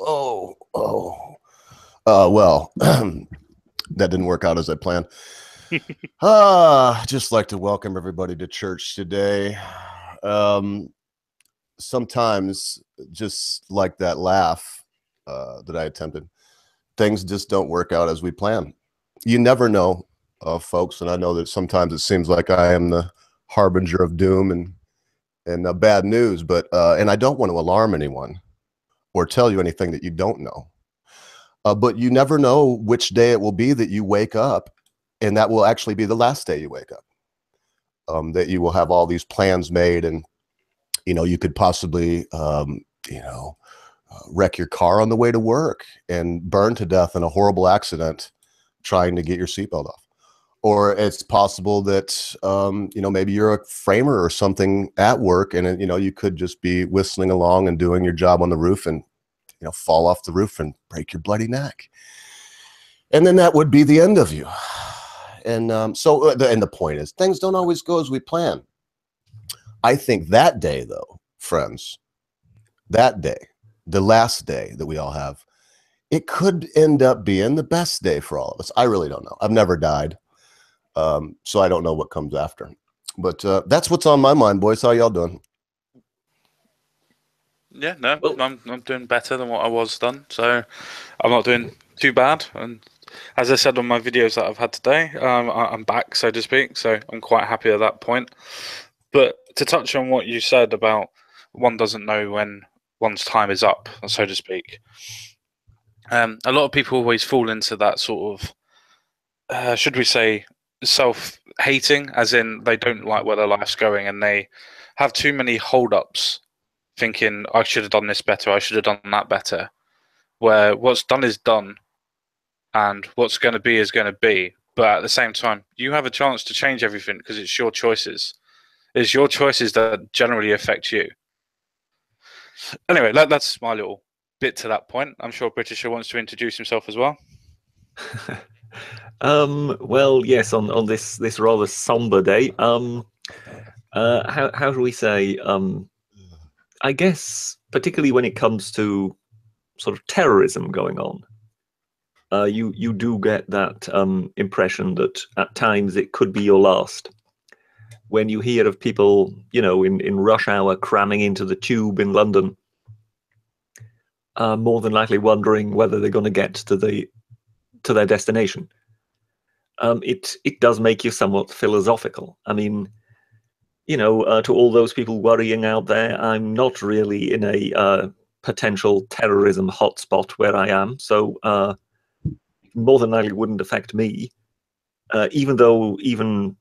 Oh, oh. Well, that didn't work out as I planned. Just like to welcome everybody to church today. Um, Sometimes, just like that laugh that I attempted, things just don't work out as we plan. You never know, folks, and I know that sometimes it seems like I am the harbinger of doom and bad news, but and I don't want to alarm anyone or tell you anything that you don't know. But you never know which day it will be that you wake up, and that will actually be the last day you wake up. That you will have all these plans made, and you could possibly wreck your car on the way to work and burn to death in a horrible accident trying to get your seatbelt off. Or it's possible that maybe you're a framer or something at work, and you could just be whistling along and doing your job on the roof and fall off the roof and break your bloody neck. And then that would be the end of you. And and the point is, things don't always go as we plan. I think that day, though, friends, that day, the last day that we all have, it could end up being the best day for all of us. I really don't know. I've never died, so I don't know what comes after. But that's what's on my mind, boys. How y'all doing? Yeah, no, Well, I'm doing better than what I was done, so I'm not doing too bad. And as I said on my videos that I've had today, I'm back, so to speak. So I'm quite happy at that point. But to touch on what you said about one doesn't know when one's time is up, so to speak. A lot of people always fall into that sort of, should we say, self-hating, as in they don't like where their life's going and they have too many hold-ups thinking I should have done this better, I should have done that better. Where what's done is done, and what's going to be is going to be. But at the same time, you have a chance to change everything because it's your choices. It's your choices that generally affect you. Anyway, that's my little bit to that point. I'm sure Britisher wants to introduce himself as well. well, yes, on this rather somber day. How do we say? I guess particularly when it comes to sort of terrorism going on, you do get that impression that at times it could be your last. When you hear of people, in rush hour cramming into the tube in London, more than likely wondering whether they're going to get to their destination. It does make you somewhat philosophical. I mean, to all those people worrying out there, I'm not really in a potential terrorism hotspot where I am, so more than likely wouldn't affect me. Even though even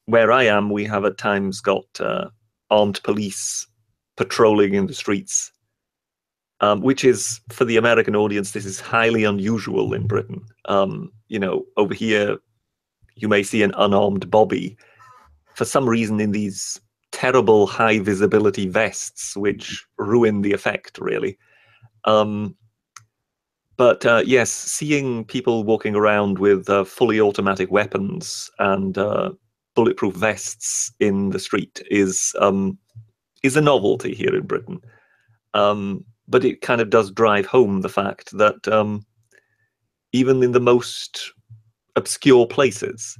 where I am, we have at times got armed police patrolling in the streets, which is, for the American audience, this is highly unusual in Britain. Over here, you may see an unarmed bobby for some reason in these terrible high visibility vests, which ruin the effect, really. But yes, seeing people walking around with fully automatic weapons and bulletproof vests in the street is a novelty here in Britain. But it kind of does drive home the fact that even in the most obscure places,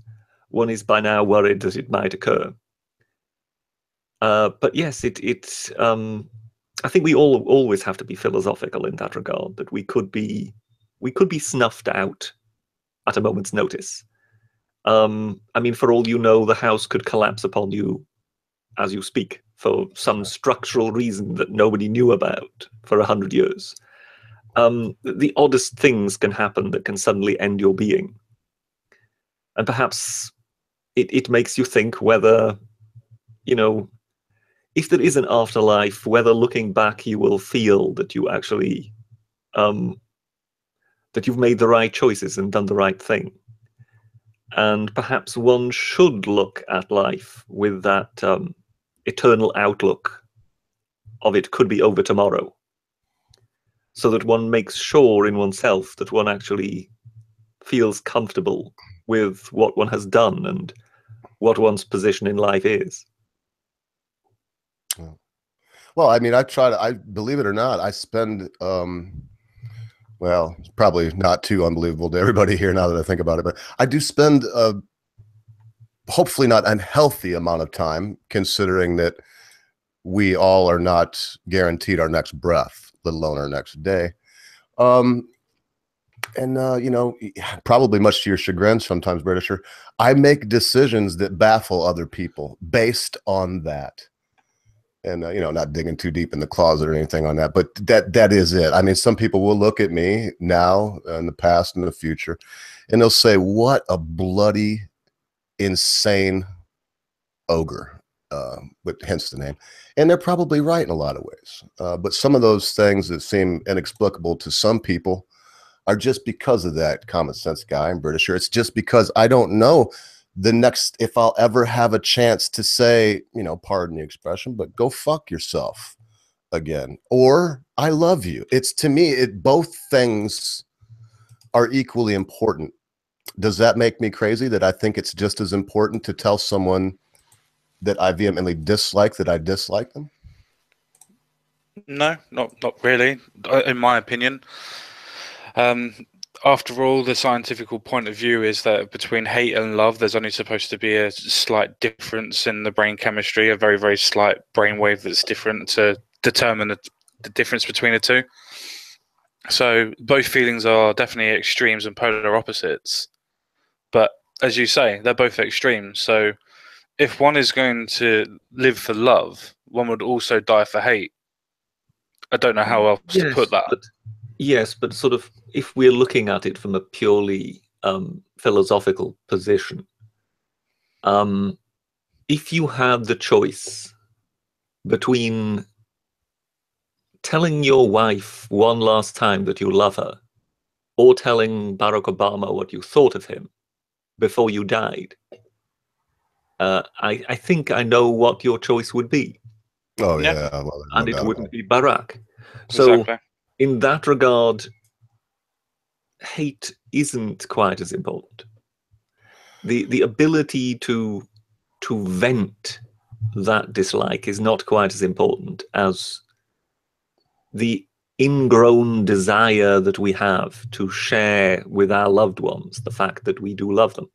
one is by now worried that it might occur. But yes, I think we always have to be philosophical in that regard. That we could be snuffed out at a moment's notice. I mean, for all you know, the house could collapse upon you as you speak for some structural reason that nobody knew about for 100 years. The oddest things can happen that can suddenly end your being. And perhaps it makes you think whether, if there is an afterlife, whether looking back you will feel that you actually, that you've made the right choices and done the right thing. And perhaps one should look at life with that eternal outlook of it could be over tomorrow, so that one makes sure in oneself that one actually feels comfortable with what one has done and what one's position in life is. Well, I mean, I believe it or not, I spend, well, it's probably not too unbelievable to everybody here now that I think about it, but I do spend hopefully not unhealthy amount of time, considering that we all are not guaranteed our next breath, let alone our next day. You know, probably much to your chagrin sometimes, Britisher, I make decisions that baffle other people based on that. And, you know, not digging too deep in the closet or anything on that, but that is it. I mean, some people will look at me now, in the past, and the future, and they'll say, what a bloody, insane ogre, but hence the name. And they're probably right in a lot of ways. But some of those things that seem inexplicable to some people are just because of that common sense guy. I'm Britisher. It's just because I don't know the next, if I'll ever have a chance to say, you know, pardon the expression, but go fuck yourself again, or I love you. It's, to me, both things are equally important. Does that make me crazy that I think it's just as important to tell someone that I vehemently dislike that I dislike them? No, not really, in my opinion. After all, the scientific point of view is that between hate and love, there's only supposed to be a slight difference in the brain chemistry, a very, very slight brainwave that's different to determine the difference between the two. So both feelings are definitely extremes and polar opposites. But as you say, they're both extremes. So if one is going to live for love, one would also die for hate. I don't know how else to put that. Yes, but sort of, if we're looking at it from a purely philosophical position, if you have the choice between telling your wife one last time that you love her, or telling Barack Obama what you thought of him before you died, I think I know what your choice would be. Oh, yeah. Well, and it wouldn't be Barack. So in that regard, hate isn't quite as important. The ability to vent that dislike is not quite as important as the ingrown desire that we have to share with our loved ones the fact that we do love them.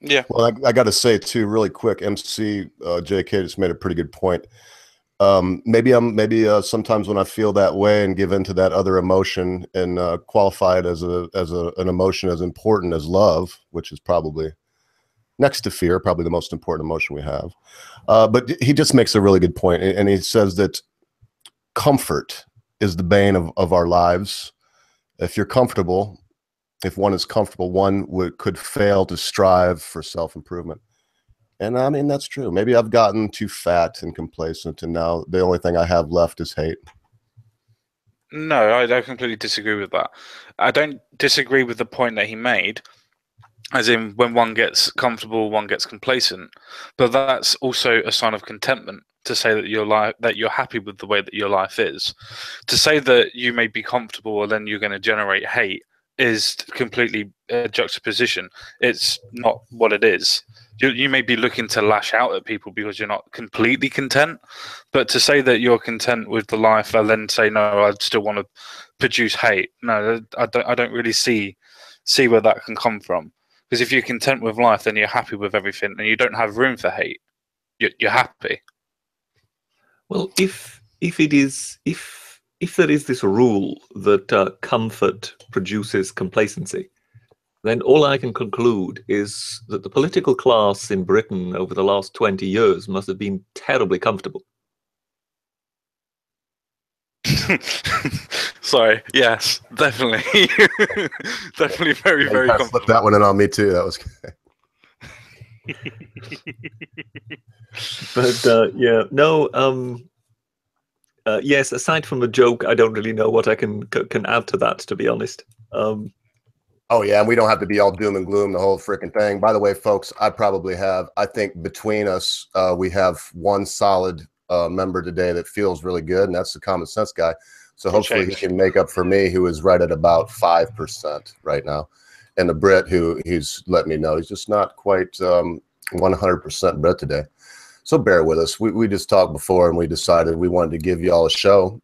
Yeah. Well, I got to say too, really quick, MC JK just made a pretty good point. Maybe sometimes when I feel that way and give into that other emotion and qualify it as an emotion as important as love, which is probably next to fear, probably the most important emotion we have. But he just makes a really good point, and he says that comfort is the bane of our lives. If you're comfortable, if one is comfortable, one could fail to strive for self-improvement. And I mean, that's true. Maybe I've gotten too fat and complacent, and now the only thing I have left is hate. No, I completely disagree with that. I don't disagree with the point that he made, as in when one gets comfortable, one gets complacent. But that's also a sign of contentment, to say that you're happy with the way that your life is. To say that you may be comfortable and then you're going to generate hate is completely a juxtaposition. It's not what it is. You may be looking to lash out at people because you're not completely content, but to say that you're content with the life and then say, no, I still want to produce hate. No, I don't really see where that can come from. Because if you're content with life, then you're happy with everything and you don't have room for hate. You're happy. Well, if there is this rule that comfort produces complacency, then all I can conclude is that the political class in Britain over the last 20 years must have been terribly comfortable. Sorry. Yes, definitely. Definitely very, very comfortable. Slipped that one in on me too. That was But yeah, no. Yes, aside from a joke, I don't really know what I can add to that, to be honest. Oh yeah, and we don't have to be all doom and gloom the whole freaking thing. By the way, folks, I think between us, we have one solid member today that feels really good, and that's the common sense guy. So hopefully he can make up for me, who is right at about 5% right now, and the Brit, who he's let me know he's just not quite 100% Brit today. So bear with us. We just talked before, and we decided we wanted to give you all a show.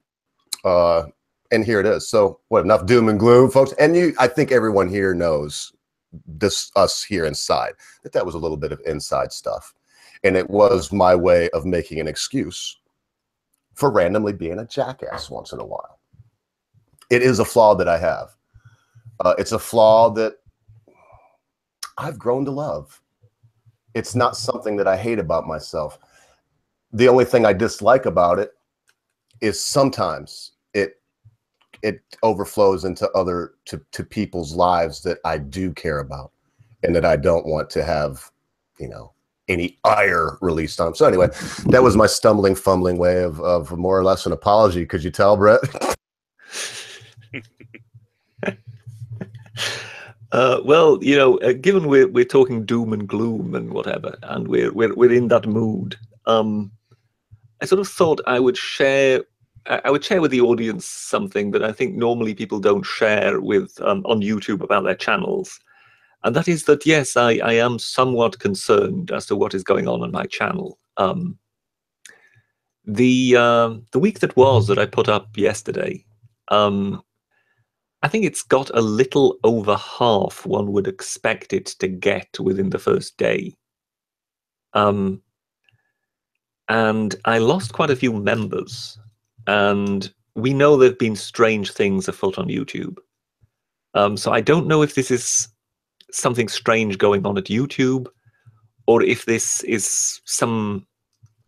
And here it is. So what, enough doom and gloom, folks? And I think everyone here knows this, us here inside, that was a little bit of inside stuff. And it was my way of making an excuse for randomly being a jackass once in a while. It is a flaw that I have. It's a flaw that I've grown to love. It's not something that I hate about myself. The only thing I dislike about it is sometimes it overflows into to people's lives that I do care about and that I don't want to have, any ire released on. So anyway, that was my stumbling, fumbling way of more or less an apology. Could you tell, Brett? Well, given we're talking doom and gloom and whatever, and we're in that mood, I sort of thought I would share with the audience something that I think normally people don't share with on YouTube about their channels, and that is that yes, I am somewhat concerned as to what is going on my channel. The week that I put up yesterday, I think it's got a little over half one would expect it to get within the first day. And I lost quite a few members, and we know there have been strange things afoot on YouTube. So I don't know if this is something strange going on at YouTube, or if this is some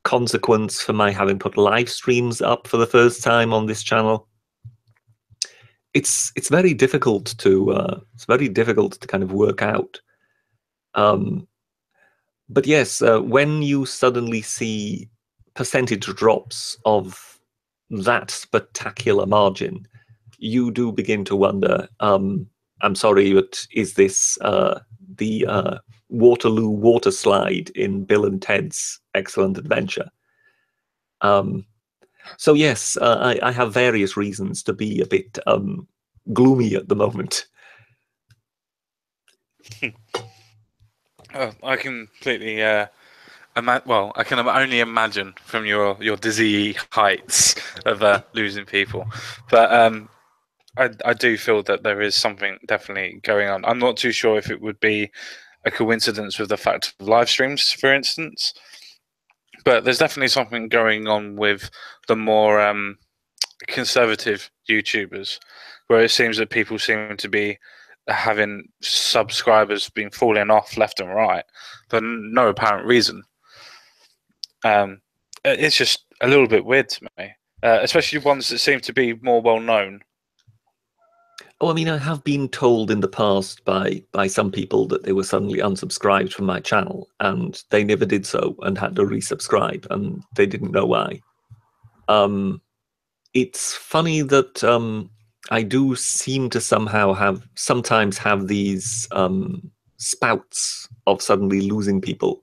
consequence for my having put live streams up for the first time on this channel. It's very difficult to kind of work out. But yes, when you suddenly see percentage drops of that spectacular margin, you do begin to wonder, I'm sorry, but is this the Waterloo water slide in Bill and Ted's Excellent Adventure? So yes, I have various reasons to be a bit gloomy at the moment. I completely I can only imagine from your dizzy heights of losing people, but I do feel that there is something definitely going on. I'm not too sure if it would be a coincidence with the fact of live streams, for instance, but there's definitely something going on with the more conservative YouTubers, where it seems that people seem to be having subscribers being falling off left and right for no apparent reason. It's just a little bit weird to me, especially ones that seem to be more well known. Oh, I mean, I have been told in the past by some people that they were suddenly unsubscribed from my channel, and they never did so and had to resubscribe, and they didn't know why. It's funny that I do seem to sometimes have these spouts of suddenly losing people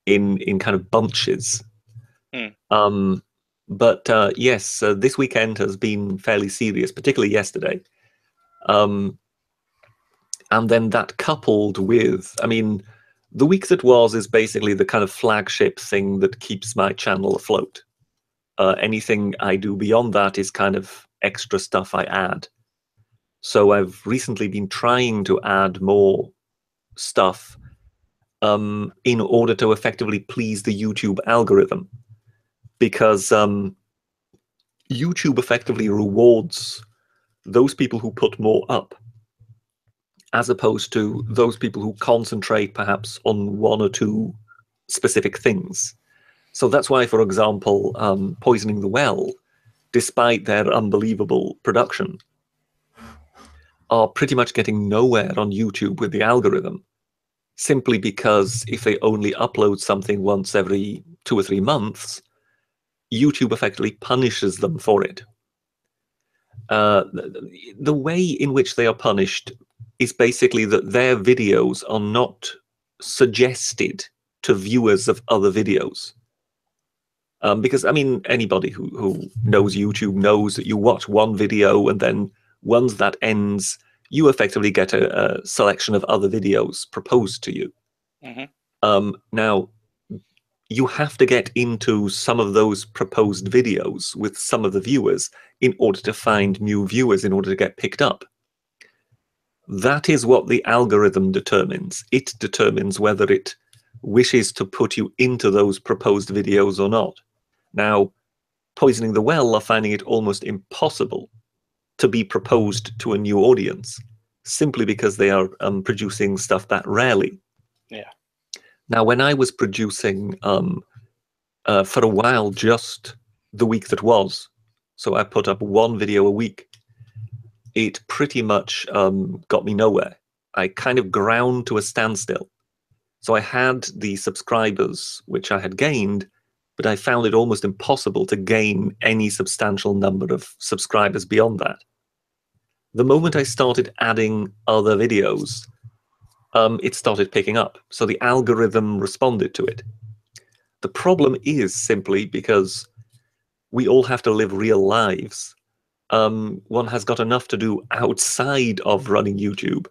in kind of bunches. But yes, this weekend has been fairly serious, particularly yesterday. And then that coupled with, I mean, the week that was is basically the kind of flagship thing that keeps my channel afloat. Anything I do beyond that is kind of extra stuff I add. So I've recently been trying to add more stuff in order to effectively please the YouTube algorithm, because YouTube effectively rewards those people who put more up, as opposed to those people who concentrate perhaps on one or two specific things. So that's why, for example, Poisoning the Well, despite their unbelievable production, are pretty much getting nowhere on YouTube with the algorithm, simply because if they only upload something once every 2 or 3 months, YouTube effectively punishes them for it. The way in which they are punished is basically that their videos are not suggested to viewers of other videos. Because, I mean, anybody who knows YouTube knows that you watch one video, and then once that ends, you effectively get a selection of other videos proposed to you. Mm-hmm. Now, you have to get into some of those proposed videos with some of the viewers in order to find new viewers, in order to get picked up. That is what the algorithm determines. It determines whether it wishes to put you into those proposed videos or not. Now, Poisoning the Well are finding it almost impossible to be proposed to a new audience, simply because they are producing stuff that rarely. Yeah. Now, when I was producing for a while, just the week that was, so I put up one video a week, it pretty much got me nowhere. I kind of ground to a standstill. So I had the subscribers, which I had gained, but I found it almost impossible to gain any substantial number of subscribers beyond that. The moment I started adding other videos, it started picking up. So the algorithm responded to it. The problem is simply because we all have to live real lives. One has got enough to do outside of running YouTube.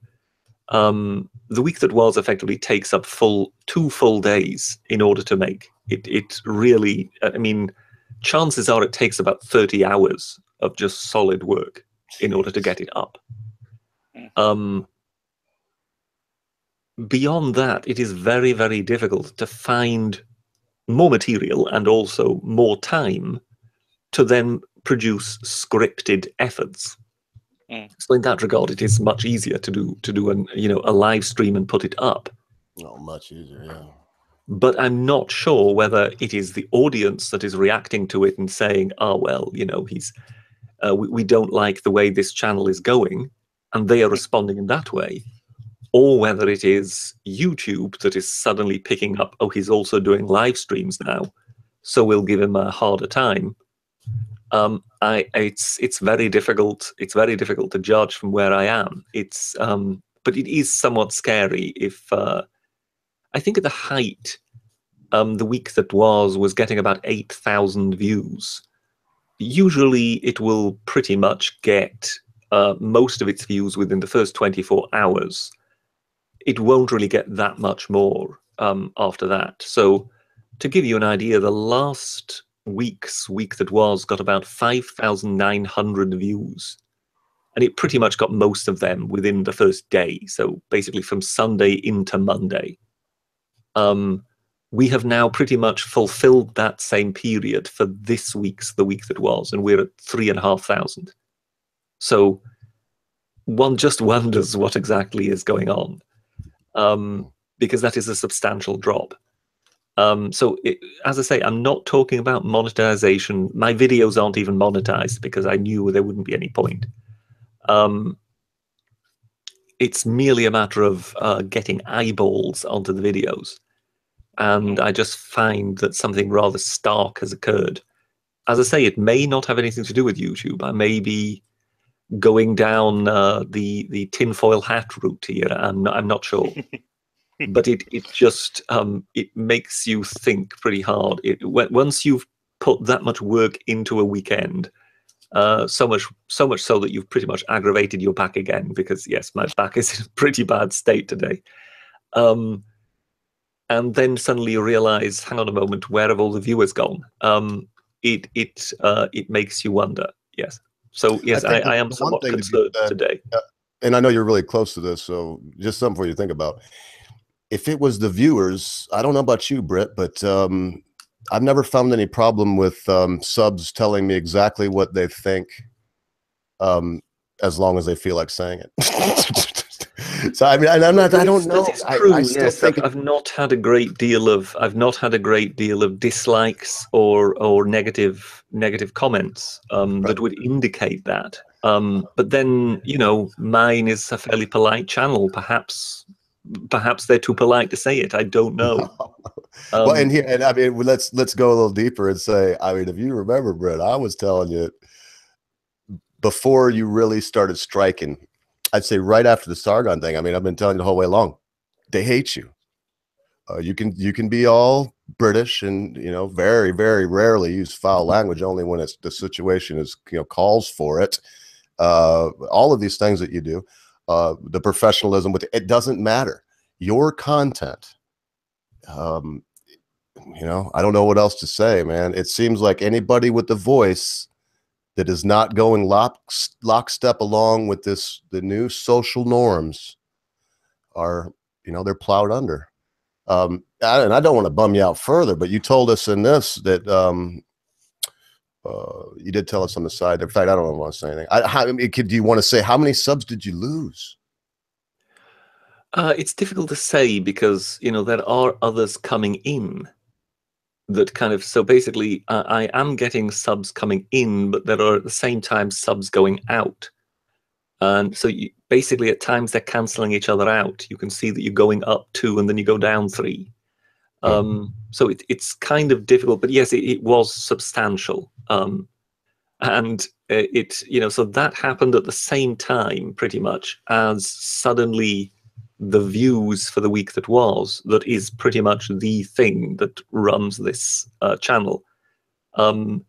The week that was effectively takes up 2 full days in order to make. It really, I mean, chances are it takes about 30 hours of just solid work in order to get it up. Beyond that, it is very, very difficult to find more material and also more time to then produce scripted efforts. So in that regard, it is much easier to do a live stream and put it up. Oh, much easier, yeah. But I'm not sure whether it is the audience that is reacting to it and saying, "Oh well, we don't like the way this channel is going," and they are responding in that way, or whether it is YouTube that is suddenly picking up, "Oh, he's also doing live streams now, so we'll give him a harder time." It's very difficult. It's very difficult to judge from where I am. But it is somewhat scary. If I think at the height, the week that was getting about 8,000 views. Usually, it will pretty much get most of its views within the first 24 hours. It won't really get that much more after that. So, to give you an idea, the last week that was got about 5,900 views, and it pretty much got most of them within the first day, so basically from Sunday into Monday. We have now pretty much fulfilled that same period for this week's The Week That Was, and we're at 3,500. So one just wonders what exactly is going on, because that is a substantial drop. As I say, I'm not talking about monetization. My videos aren't even monetized because I knew there wouldn't be any point. It's merely a matter of getting eyeballs onto the videos. And I just find that something rather stark has occurred. As I say, it may not have anything to do with YouTube. I may be going down the tinfoil hat route here. I'm not sure. But it just it makes you think pretty hard. Once you've put that much work into a weekend, so much so that you've pretty much aggravated your back again, because yes, my back is in a pretty bad state today. And then suddenly you realize, hang on a moment, where have all the viewers gone? It makes you wonder. Yes. So yes, I am somewhat concerned today. And I know you're really close to this, so just something for you to think about. If it was the viewers, I don't know about you, Britt, but I've never found any problem with subs telling me exactly what they think, as long as they feel like saying it. So I mean, I don't know. That is true. Yes, I've not had a great deal of dislikes or negative comments that would indicate that. But then, mine is a fairly polite channel. Perhaps they're too polite to say it. I don't know. Well, and I mean, let's go a little deeper and say, I mean, if you remember, Brett, I was telling you before you really started striking, I'd say right after the Sargon thing. I mean, I've been telling you the whole way along, they hate you. You can be all British and very, very rarely use foul language, only when the situation is calls for it. All of these things that you do, the professionalism with it doesn't matter. Your content, you know, I don't know what else to say, man. It seems like anybody with the voice that is not going lockstep along with the new social norms are, you know, they're plowed under. And I don't want to bum you out further, but you told us in this that you did tell us on the side. In fact, I don't want to say anything. Do you want to say how many subs did you lose? It's difficult to say because, you know, there are others coming in that kind of, so basically I am getting subs coming in, but there are at the same time subs going out. And so basically at times they're canceling each other out. You can see that you're going up 2 and then you go down 3. So it's kind of difficult, but yes, it was substantial. And it, you know, so that happened at the same time pretty much as suddenly the views for the week that is pretty much the thing that runs this channel,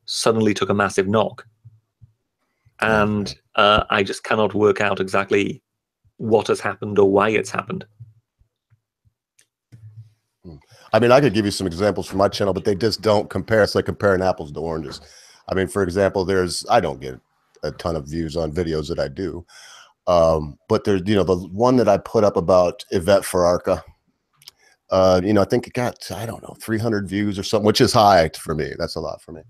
suddenly took a massive knock. And I just cannot work out exactly what has happened or why it's happened. I mean, I could give you some examples from my channel, but they just don't compare. It's like comparing apples to oranges. I mean, for example, I don't get a ton of views on videos that I do. But there's, you know, the one that I put up about Yvette Fararka, you know, I think it got, I don't know, 300 views or something, which is high for me. That's a lot for me.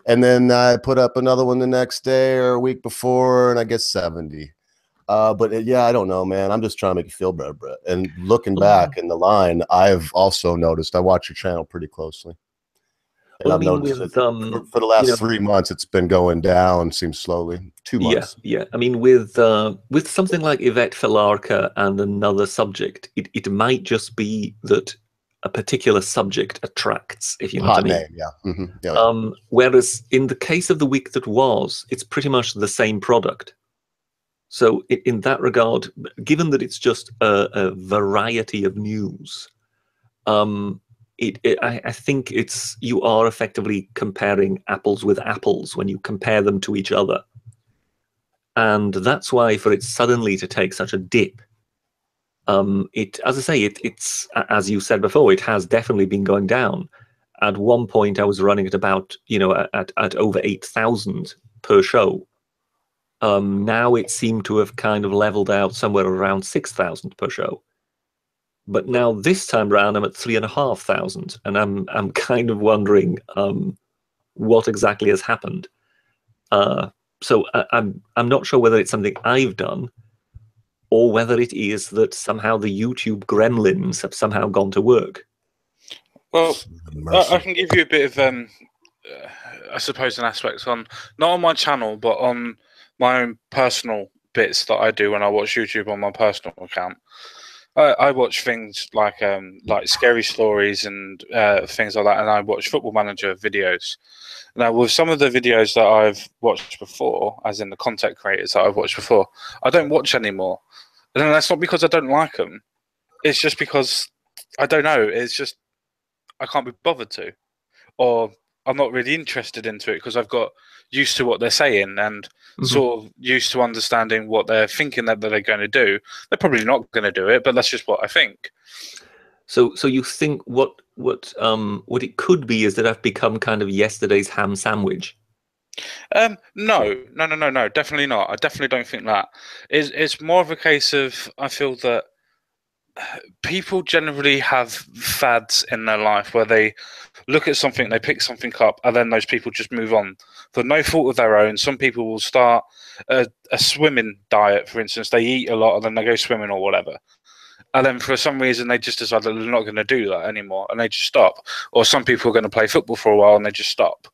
And then I put up another one the next day or a week before, and I get 70. But yeah, I don't know, man. I'm just trying to make you feel better, Brett. And looking back in the line, I've also noticed, I watch your channel pretty closely. And I've noticed that for the last 3 months, it's been going down, seems slowly. 2 months. Yeah. I mean, with something like Yvette Fararka and another subject, it might just be that a particular subject attracts, if you know what I mean. Name, yeah. Mm-hmm. Yeah. Whereas in the case of the week that was, it's pretty much the same product. So in that regard, given that it's just a variety of news, I think you are effectively comparing apples with apples when you compare them to each other. And that's why for it suddenly to take such a dip, as I say, it's as you said before, it has definitely been going down. At one point, I was running at about, you know, at over 8,000 per show. Now it seemed to have kind of leveled out somewhere around 6,000 per show. But now this time around, I'm at 3,500, and I'm kind of wondering what exactly has happened. So I'm not sure whether it's something I've done, or whether it is that somehow the YouTube gremlins have somehow gone to work. Well, I can give you a bit of, I suppose, an aspect on, not on my channel, but on my own personal bits that I do when I watch YouTube on my personal account. I watch things like scary stories and things like that, and I watch Football Manager videos. Now, with some of the videos that I've watched before, as in the content creators that I've watched before, I don't watch anymore. And that's not because I don't like them. It's just because, I don't know, it's just, I can't be bothered to. Or I'm not really interested into it because I've got used to what they're saying and sort of used to understanding what they're thinking that they're going to do. They're probably not going to do it, but that's just what I think. So you think what it could be is that I've become kind of yesterday's ham sandwich? No, definitely not. I definitely don't think that. It's more of a case of, I feel that people generally have fads in their life where they look at something, they pick something up, and then those people just move on for no fault of their own. Some people will start a swimming diet, for instance. They eat a lot and then they go swimming or whatever. And then for some reason, they just decide that they're not going to do that anymore, and they just stop. Or some people are going to play football for a while and they just stop.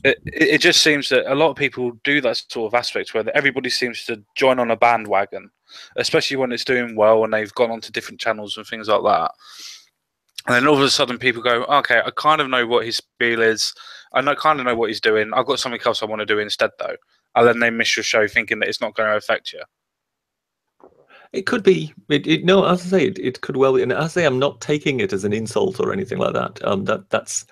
It just seems that a lot of people do that sort of aspect where everybody seems to join on a bandwagon, especially when it's doing well and they've gone on to different channels and things like that. And then all of a sudden people go, okay, I kind of know what his spiel is. I kind of know what he's doing. I've got something else I want to do instead, though. And then they miss your show thinking that it's not going to affect you. It could be. No, as I say, it could well be. And as I say, I'm not taking it as an insult or anything like that.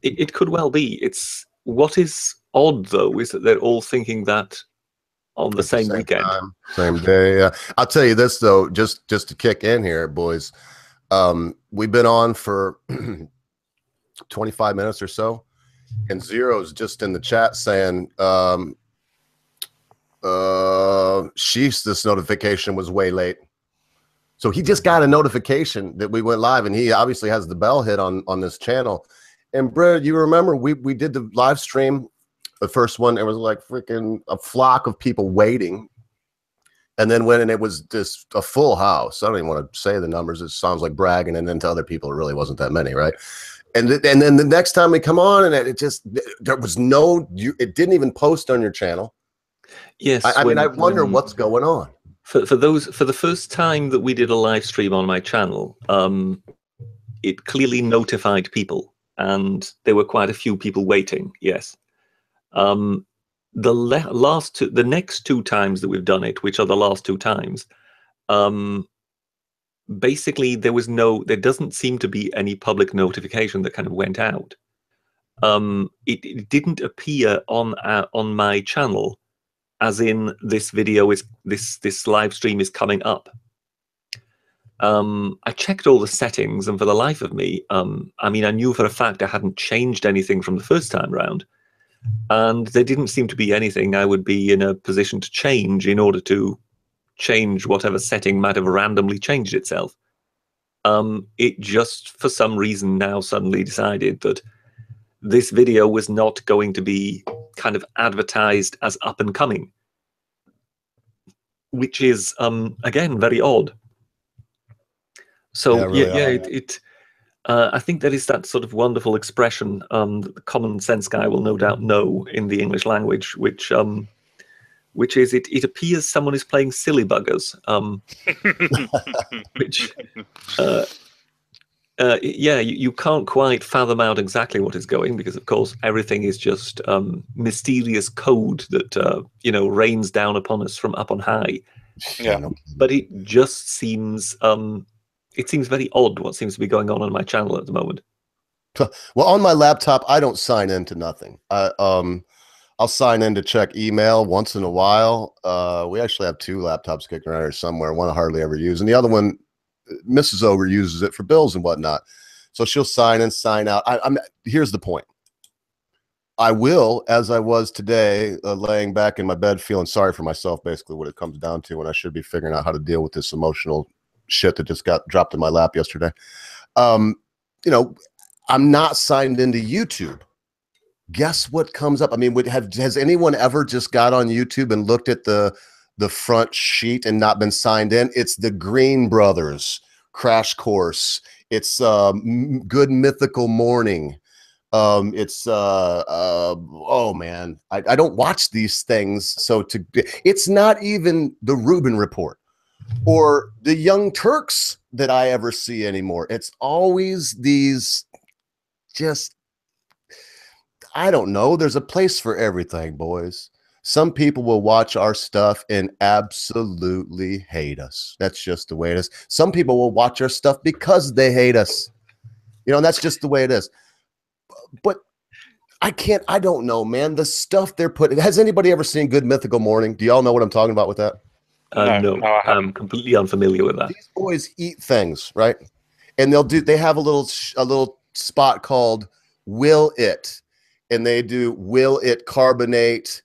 It could well be. It's what is odd though is that they're all thinking that on the same weekend, same day. I'll tell you this though, just to kick in here, boys. We've been on for 25 minutes or so, and Zero's just in the chat saying, sheesh, this notification was way late. So he just got a notification that we went live, and he obviously has the bell hit on this channel. And bro, you remember we did the live stream, the first one. It was like freaking a flock of people waiting, and then when it was just a full house. I don't even want to say the numbers. It sounds like bragging, and then to other people, it really wasn't that many, right? And then the next time we come on, and it just there was no. It didn't even post on your channel. Yes, I mean, I wonder what's going on. For the first time that we did a live stream on my channel, it clearly notified people, and there were quite a few people waiting. Yes, the next two times that we've done it, which are the last two times, basically there doesn't seem to be any public notification that kind of went out. It didn't appear on my channel, as in this video is this live stream is coming up. I checked all the settings, and for the life of me, I mean, I knew for a fact I hadn't changed anything from the first time round, and there didn't seem to be anything I would be in a position to change in order to change whatever setting might have randomly changed itself. It just, for some reason, now suddenly decided that this video was not going to be kind of advertised as up and coming, which is again very odd. So I think there is that sort of wonderful expression that the common sense guy will no doubt know in the English language, which is it appears someone is playing silly buggers, which yeah, you can't quite fathom out exactly what is going, because of course everything is just mysterious code that rains down upon us from up on high. Yeah, but it just seems very odd what seems to be going on my channel at the moment. Well, on my laptop, I don't sign into nothing. I'll sign in to check email once in a while. We actually have two laptops kicking around here somewhere. One I hardly ever use, and the other one, Mrs. Ogre uses it for bills and whatnot. So she'll sign in, sign out. Here's the point. I will, as I was today, laying back in my bed, feeling sorry for myself, basically what it comes down to, when I should be figuring out how to deal with this emotional shit that just got dropped in my lap yesterday. I'm not signed into YouTube. Guess what comes up? I mean, has anyone ever just got on YouTube and looked at the front sheet and not been signed in? It's the Green Brothers Crash Course. It's Good Mythical Morning. It's oh man, I don't watch these things. So it's not even the Rubin Report or the Young Turks that I ever see anymore. It's always these just, I don't know. There's a place for everything, boys. Some people will watch our stuff and absolutely hate us. That's just the way it is. Some people will watch our stuff because they hate us. And that's just the way it is. But I don't know, man. The stuff they're putting. Has anybody ever seen Good Mythical Morning? Do y'all know what I'm talking about with that? No, I'm completely unfamiliar with that. These boys eat things, right? And they have a little spot called Will It. And they do Will It Carbonate,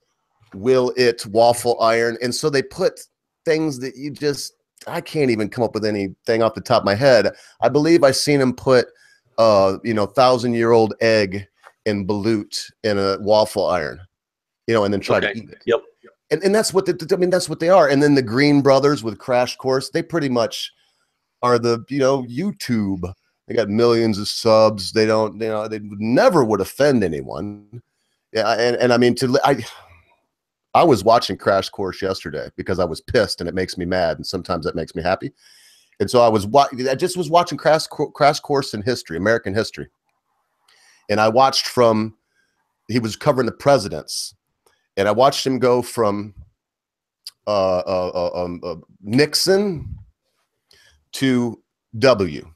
Will It Waffle Iron. And so they put things that I can't even come up with anything off the top of my head. I believe I seen them put 1,000-year-old egg and balut in a waffle iron, and then try to eat it. Yep. And that's what that's what they are. And then the Green Brothers with Crash Course, they pretty much are the YouTube. They got millions of subs. They don't, they never would offend anyone. Yeah, and I mean, I was watching Crash Course yesterday because I was pissed, and it makes me mad, and sometimes that makes me happy. And so I just was watching Crash Course in history, American history, and I watched he was covering the presidents, and I watched him go from Nixon to W.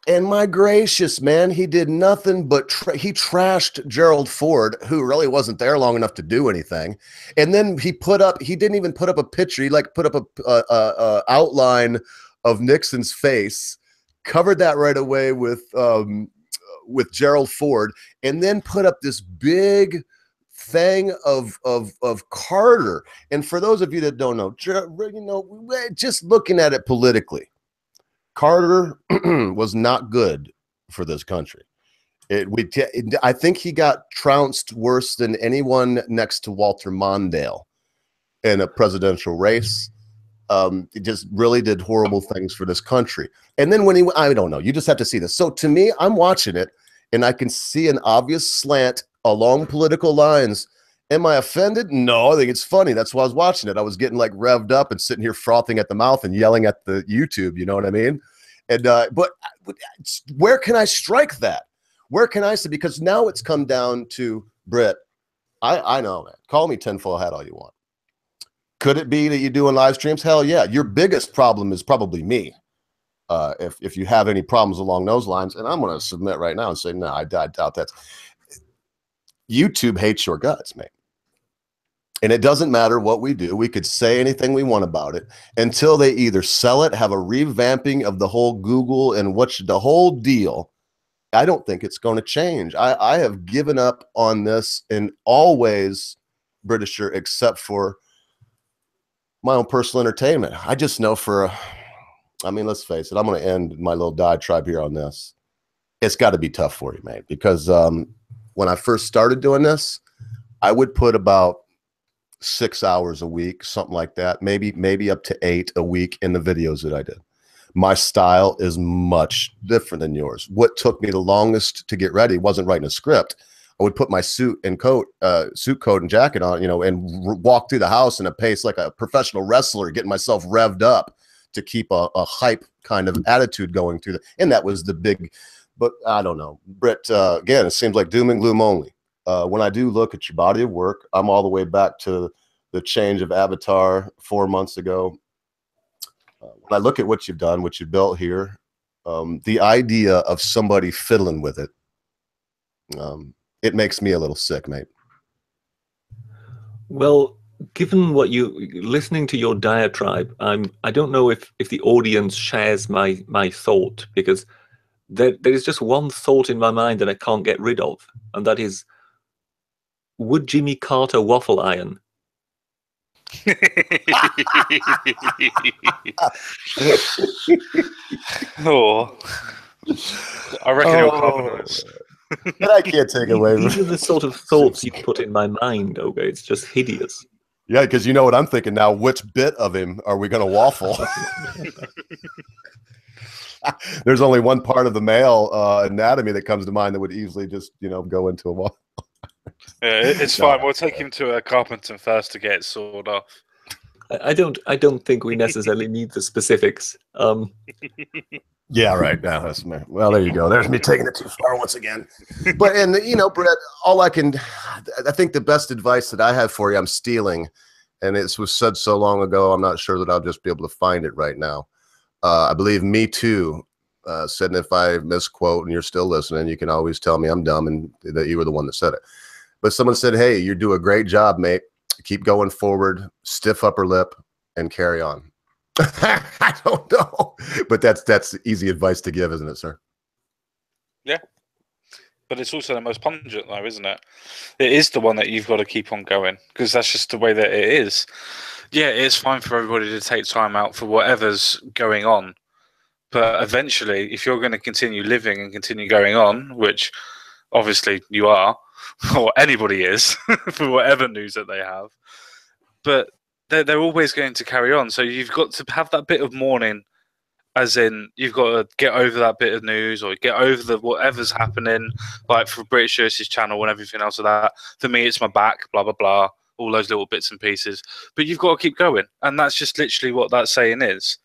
And my gracious, man, he did nothing but he trashed Gerald Ford, who really wasn't there long enough to do anything. And then he didn't even put up a picture. He put up a outline of Nixon's face covered that right away with Gerald Ford, and then put up this big thing of Carter. And for those of you that don't know, just looking at it politically, Carter was not good for this country. I think he got trounced worse than anyone next to Walter Mondale in a presidential race. He just really did horrible things for this country. And then when I don't know, you just have to see this. So to me, I'm watching it and I can see an obvious slant along political lines. Am I offended? No, I think it's funny. That's why I was watching it. I was getting like revved up and sitting here frothing at the mouth and yelling at the YouTube. You know what I mean? And but where can I strike that? Where can I say? Because now it's come down to Britt. I know, man. Call me tinfoil hat all you want. Could it be that you're doing live streams? Hell yeah. Your biggest problem is probably me. If you have any problems along those lines, and I'm going to submit right now and say, no, I doubt that. YouTube hates your guts, mate. And it doesn't matter what we do. We could say anything we want about it until they either sell it, have a revamping of the whole Google and the whole deal. I don't think it's going to change. I have given up on this in all ways, Britisher, except for my own personal entertainment. I just know I mean, let's face it, I'm going to end my little diatribe here on this. It's got to be tough for you, mate, because when I first started doing this, I would put about 6 hours a week, something like that, maybe up to 8 a week in the videos that I did. My style is much different than yours. What took me the longest to get ready wasn't writing a script. I would put my suit coat and jacket on, and walk through the house in a pace like a professional wrestler, getting myself revved up to keep a hype kind of attitude going through and that was the big, but I don't know, Britt, again, it seems like doom and gloom only. When I do look at your body of work, I'm all the way back to the change of avatar 4 months ago. When I look at what you've done, what you built here, the idea of somebody fiddling with it, it makes me a little sick, mate. Well, given what listening to your diatribe, I don't know if the audience shares my thought, because there is just one thought in my mind that I can't get rid of, and that is, would Jimmy Carter waffle iron? Oh, I reckon he'll carbonize. I can't take away. These are the sort of thoughts you put in my mind, okay? It's just hideous. Yeah, because you know what I'm thinking now. Which bit of him are we going to waffle? There's only one part of the male anatomy that comes to mind that would easily just, go into a waffle. Yeah, it's fine. We'll take him to a carpenter first to get it sawed off. I don't think we necessarily need the specifics. Yeah, right. Now, well, there you go. There's me taking it too far once again. But Brett, I think the best advice that I have for you, I'm stealing, and it was said so long ago, I'm not sure that I'll just be able to find it right now. I believe Me Too said, and if I misquote and you're still listening, you can always tell me I'm dumb and that you were the one that said it. But someone said, hey, you do a great job, mate. Keep going forward, stiff upper lip, and carry on. I don't know, but that's easy advice to give, isn't it, sir? Yeah, but it's also the most pungent, though, isn't it? It is the one that you've got to keep on going, because that's just the way that it is. Yeah, it's fine for everybody to take time out for whatever's going on, but eventually, if you're going to continue living and continue going on, which obviously you are, or anybody is, for whatever news that they have, but they're always going to carry on. So you've got to have that bit of mourning, as in you've got to get over that bit of news or get over whatever's happening, like for British Nurse's channel and everything else of that. For me, it's my back, blah, blah, blah, all those little bits and pieces. But you've got to keep going. And that's just literally what that saying is.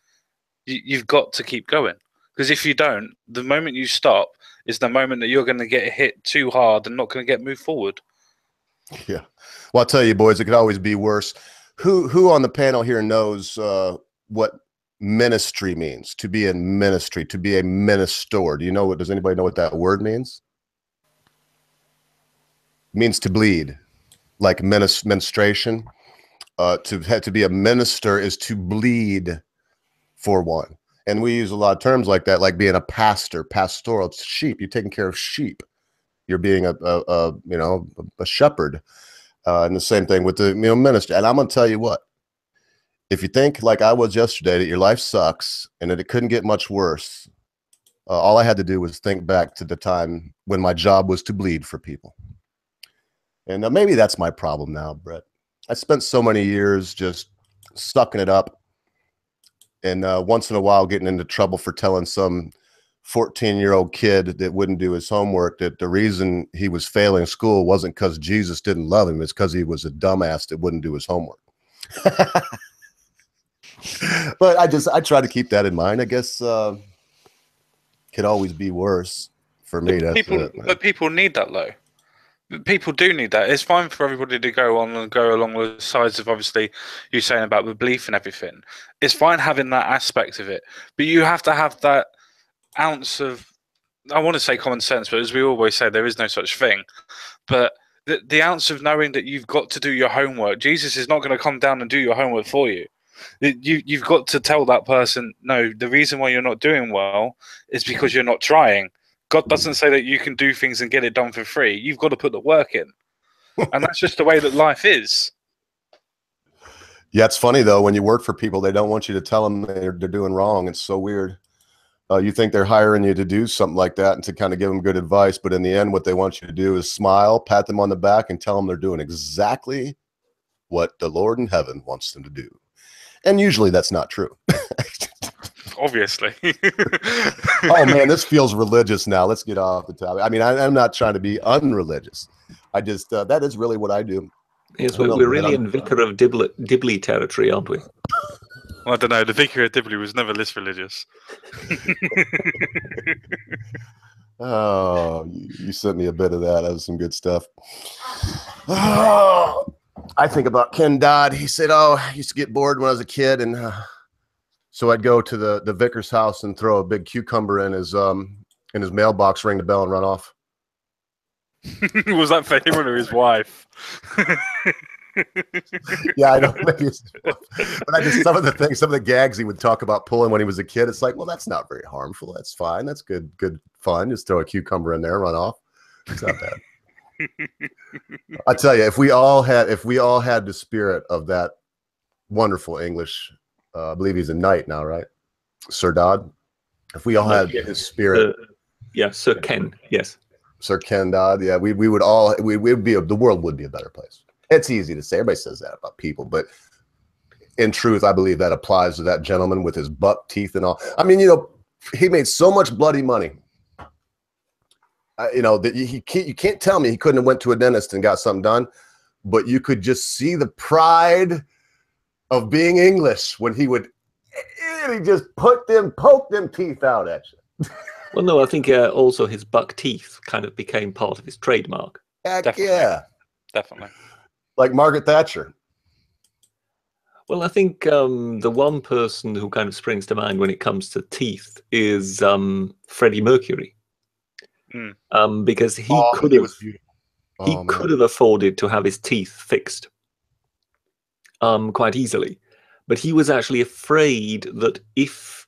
You've got to keep going. Because if you don't, the moment you stop is the moment that you're going to get hit too hard and not going to get moved forward. Yeah. Well, I'll tell you, boys, it could always be worse. Who on the panel here knows what ministry means? To be in ministry, to be a minister. Does anybody know what that word means? It means to bleed, like menstruation. To be a minister is to bleed for one. And we use a lot of terms like that, like being a pastor, pastoral. It's sheep. You're taking care of sheep. You're being a shepherd. And the same thing with the ministry. And I'm going to tell you what, if you think like I was yesterday, that your life sucks and that it couldn't get much worse, all I had to do was think back to the time when my job was to bleed for people. And maybe that's my problem now, Brett. I spent so many years just sucking it up, and once in a while getting into trouble for telling some 14-year-old kid that wouldn't do his homework that the reason he was failing school wasn't because Jesus didn't love him, it's because he was a dumbass that wouldn't do his homework. But I try to keep that in mind. I guess could always be worse for me. But people need that, though. People do need that. It's fine for everybody to go on and go along the sides of, obviously, you saying about the belief and everything. It's fine having that aspect of it, but you have to have that ounce of, I want to say common sense, but as we always say, there is no such thing. But the ounce of knowing that you've got to do your homework. Jesus is not going to come down and do your homework for you. You've got to tell that person, no, the reason why you're not doing well is because you're not trying. God doesn't say that you can do things and get it done for free. You've got to put the work in. And that's just the way that life is. Yeah, it's funny, though, when you work for people, they don't want you to tell them they're doing wrong. It's so weird. You think they're hiring you to do something like that and to kind of give them good advice. But in the end, what they want you to do is smile, pat them on the back, and tell them they're doing exactly what the Lord in heaven wants them to do. And usually that's not true. Obviously. Oh man, this feels religious now. Let's get off the topic. I mean, I'm not trying to be unreligious. I just that is really what I do. Yes, we're really in Vicar of Dibley territory, aren't we? Well, I don't know. The Vicar of Dibley was never this religious. Oh, you sent me a bit of that. That was some good stuff. Oh, I think about Ken Dodd. He said, I used to get bored when I was a kid, and so I'd go to the vicar's house and throw a big cucumber in his mailbox, ring the bell, and run off. Was that for him or his wife? Yeah, I know. Maybe but I just some of the gags he would talk about pulling when he was a kid. It's like, well, that's not very harmful. That's fine. That's good fun. Just throw a cucumber in there, and run off. It's not bad. I tell you, if we all had the spirit of that wonderful English, I believe he's a knight now, right? Sir Dodd. If we all had his spirit, Sir Ken, yes, Sir Ken Dodd, yeah, we would be the world would be a better place. It's easy to say. Everybody says that about people, but in truth, I believe that applies to that gentleman with his buck teeth and all. I mean, he made so much bloody money. That you can't tell me he couldn't have went to a dentist and got something done, but you could just see the pride of being English when he just poke them teeth out at you. Well, no, I think also his buck teeth kind of became part of his trademark. Heck Definitely. Yeah. Definitely. Like Margaret Thatcher. Well, I think the one person who kind of springs to mind when it comes to teeth is Freddie Mercury. Because he could have afforded to have his teeth fixed quite easily, but he was actually afraid that if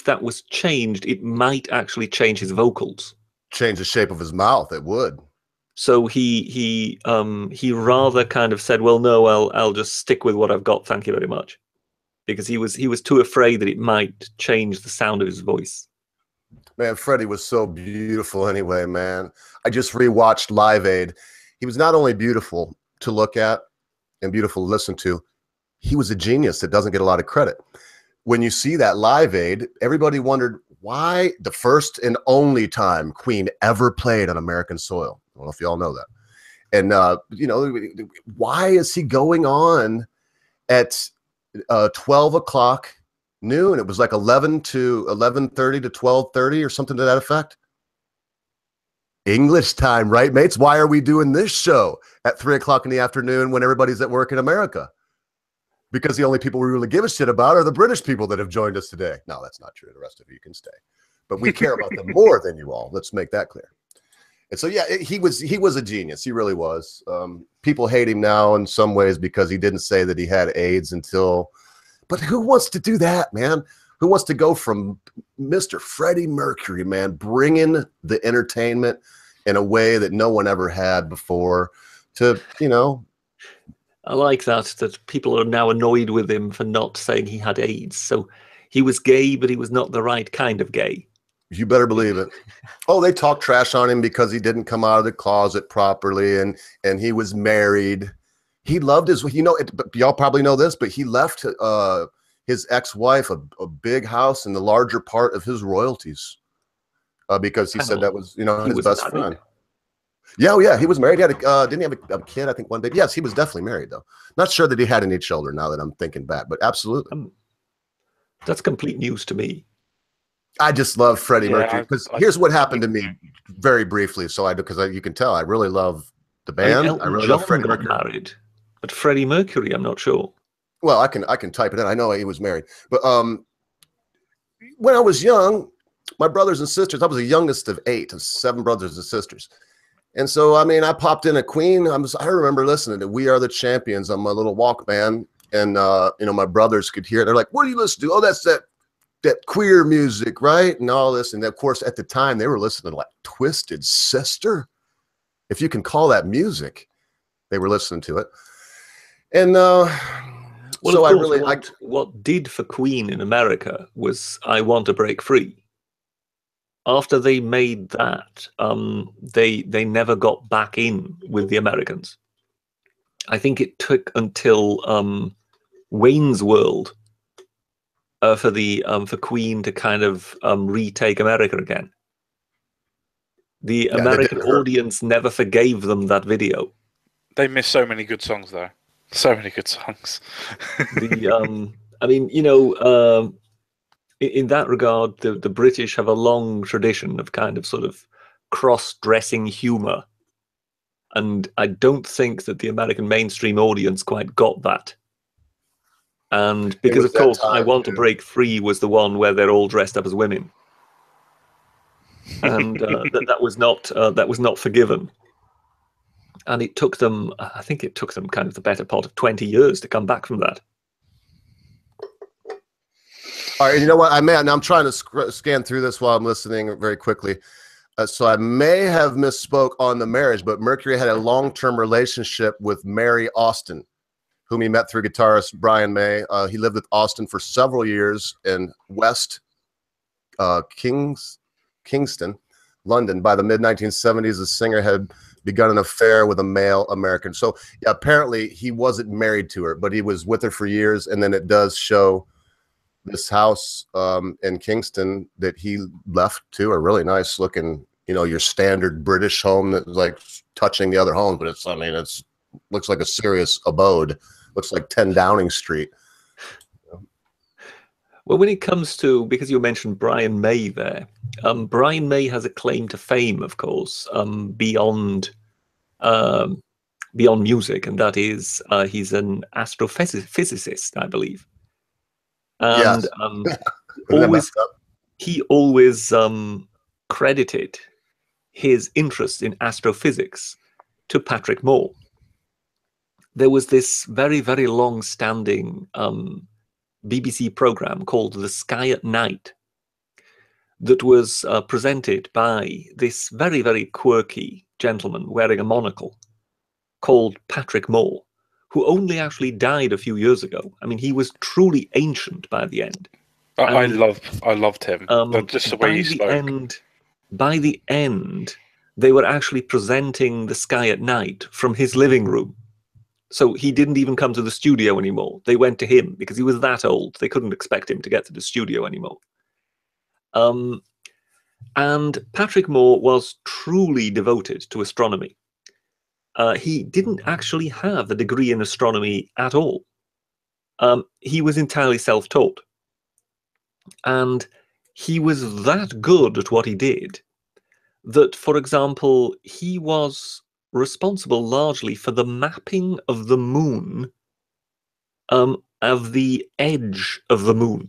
that was changed, it might actually change his vocals, change the shape of his mouth. It would. So he rather kind of said, well, no, I'll just stick with what I've got, thank you very much, because he was too afraid that it might change the sound of his voice. Man, Freddie was so beautiful anyway, man. I just rewatched Live Aid. He was not only beautiful to look at and beautiful to listen to, he was a genius that doesn't get a lot of credit. When you see that Live Aid, everybody wondered why the first and only time Queen ever played on American soil. I don't know if you all know that. And, why is he going on at 12 o'clock noon? It was like 11 to 11:30 to 12:30 or something to that effect. English time, right, mates? Why are we doing this show at 3 o'clock in the afternoon when everybody's at work in America? Because the only people we really give a shit about are the British people that have joined us today. No, that's not true. The rest of you can stay. But we care about them more than you all. Let's make that clear. And so, yeah, he was a genius. He really was. People hate him now in some ways because he didn't say that he had AIDS until. But who wants to do that, man? Who wants to go from Mr. Freddie Mercury, man, bringing the entertainment in a way that no one ever had before to, you know. I like that people are now annoyed with him for not saying he had AIDS. So he was gay, but he was not the right kind of gay. You better believe it. Oh, they talk trash on him because he didn't come out of the closet properly, and he was married. He loved his, you know, y'all probably know this, but he left his ex-wife a big house and the larger part of his royalties because he said that was, you know, his best friend. Yeah, oh yeah, he was married. He had didn't he have a kid? I think one baby. Yes, he was definitely married though. Not sure that he had any children. Now that I'm thinking back, but absolutely. That's complete news to me. I just love Freddie Mercury because here's what happened to me very briefly. So you can tell I really love the band. I really love Freddie Mercury. Married, but Freddie Mercury, I'm not sure. Well, I can type it in. I know he was married, but when I was young, my brothers and sisters, I was the youngest of 8 of 7 brothers and sisters. And so, I mean, I popped in a Queen. I remember listening to We Are the Champions on my little Walkman. And, you know, my brothers could hear it. They're like, what do you listen to? Oh, that's that queer music, right? And all this. And of course, at the time, they were listening to like Twisted Sister. If you can call that music, they were listening to it. And well, so I really what did for Queen in America was I Want to Break Free. After they made that, they never got back in with the Americans. I think it took until Wayne's World for Queen to kind of retake America again. The American audience never forgave them that video. They missed so many good songs, though. So many good songs. I mean, you know. In that regard, the British have a long tradition of kind of sort of cross-dressing humor. And I don't think that the American mainstream audience quite got that. And because, of course, I Want to Break Free was the one where they're all dressed up as women. And that was not forgiven. And it took them, I think it took them kind of the better part of 20 years to come back from that. All right, you know what? I'm trying to scan through this while I'm listening very quickly. So I may have misspoke on the marriage, but Mercury had a long-term relationship with Mary Austin, whom he met through guitarist Brian May. He lived with Austin for several years in West Kingston, London. By the mid-1970s, the singer had begun an affair with a male American. So yeah, apparently he wasn't married to her, but he was with her for years. And then it does show this house in Kingston that he left to, a really nice looking, you know, your standard British home that's like touching the other homes, but it's, I mean, it's looks like a serious abode. Looks like 10 Downing Street. Well, when it comes to, because you mentioned Brian May there, Brian May has a claim to fame, of course, beyond music, and that is he's an astrophysicist, I believe. And yes. he always credited his interest in astrophysics to Patrick Moore. There was this very, very long-standing BBC program called The Sky at Night that was presented by this very, very quirky gentleman wearing a monocle called Patrick Moore, who only actually died a few years ago. I mean, he was truly ancient by the end. I loved him. Just the way he spoke. By the end, they were actually presenting The Sky at Night from his living room. So he didn't even come to the studio anymore. They went to him because he was that old. They couldn't expect him to get to the studio anymore. And Patrick Moore was truly devoted to astronomy. He didn't actually have a degree in astronomy at all. He was entirely self-taught. And he was that good at what he did that, for example, he was responsible largely for the mapping of the moon, of the edge of the moon.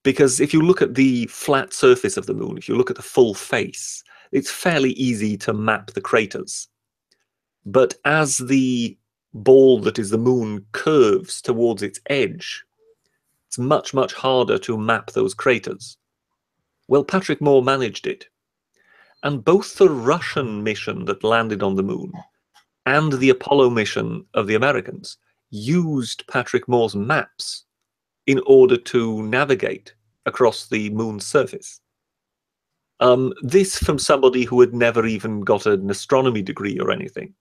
Because if you look at the flat surface of the moon, if you look at the full face, it's fairly easy to map the craters. But as the ball that is the moon curves towards its edge, It's much, much harder to map those craters. Well, Patrick Moore managed it. And both the Russian mission that landed on the moon and the Apollo mission of the Americans used Patrick Moore's maps in order to navigate across the moon's surface. This from somebody who had never even got an astronomy degree or anything.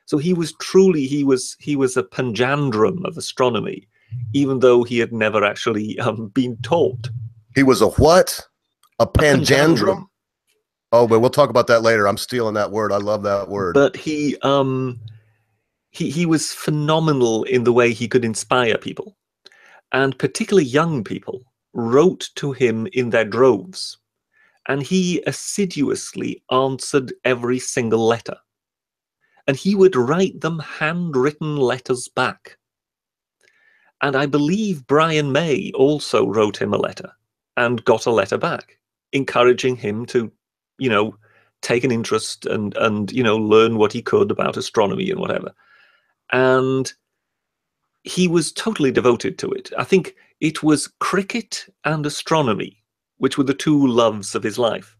So he was truly, he was a panjandrum of astronomy, even though he had never actually been taught. He was a what? A panjandrum? Oh, but we'll talk about that later. I'm stealing that word. I love that word. But he was phenomenal in the way he could inspire people, and particularly young people wrote to him in their droves, and he assiduously answered every single letter, and he would write them handwritten letters back. And I believe Brian May also wrote him a letter and got a letter back, encouraging him to, you know, take an interest and you know, learn what he could about astronomy and whatever. And he was totally devoted to it. I think it was cricket and astronomy, which were the two loves of his life.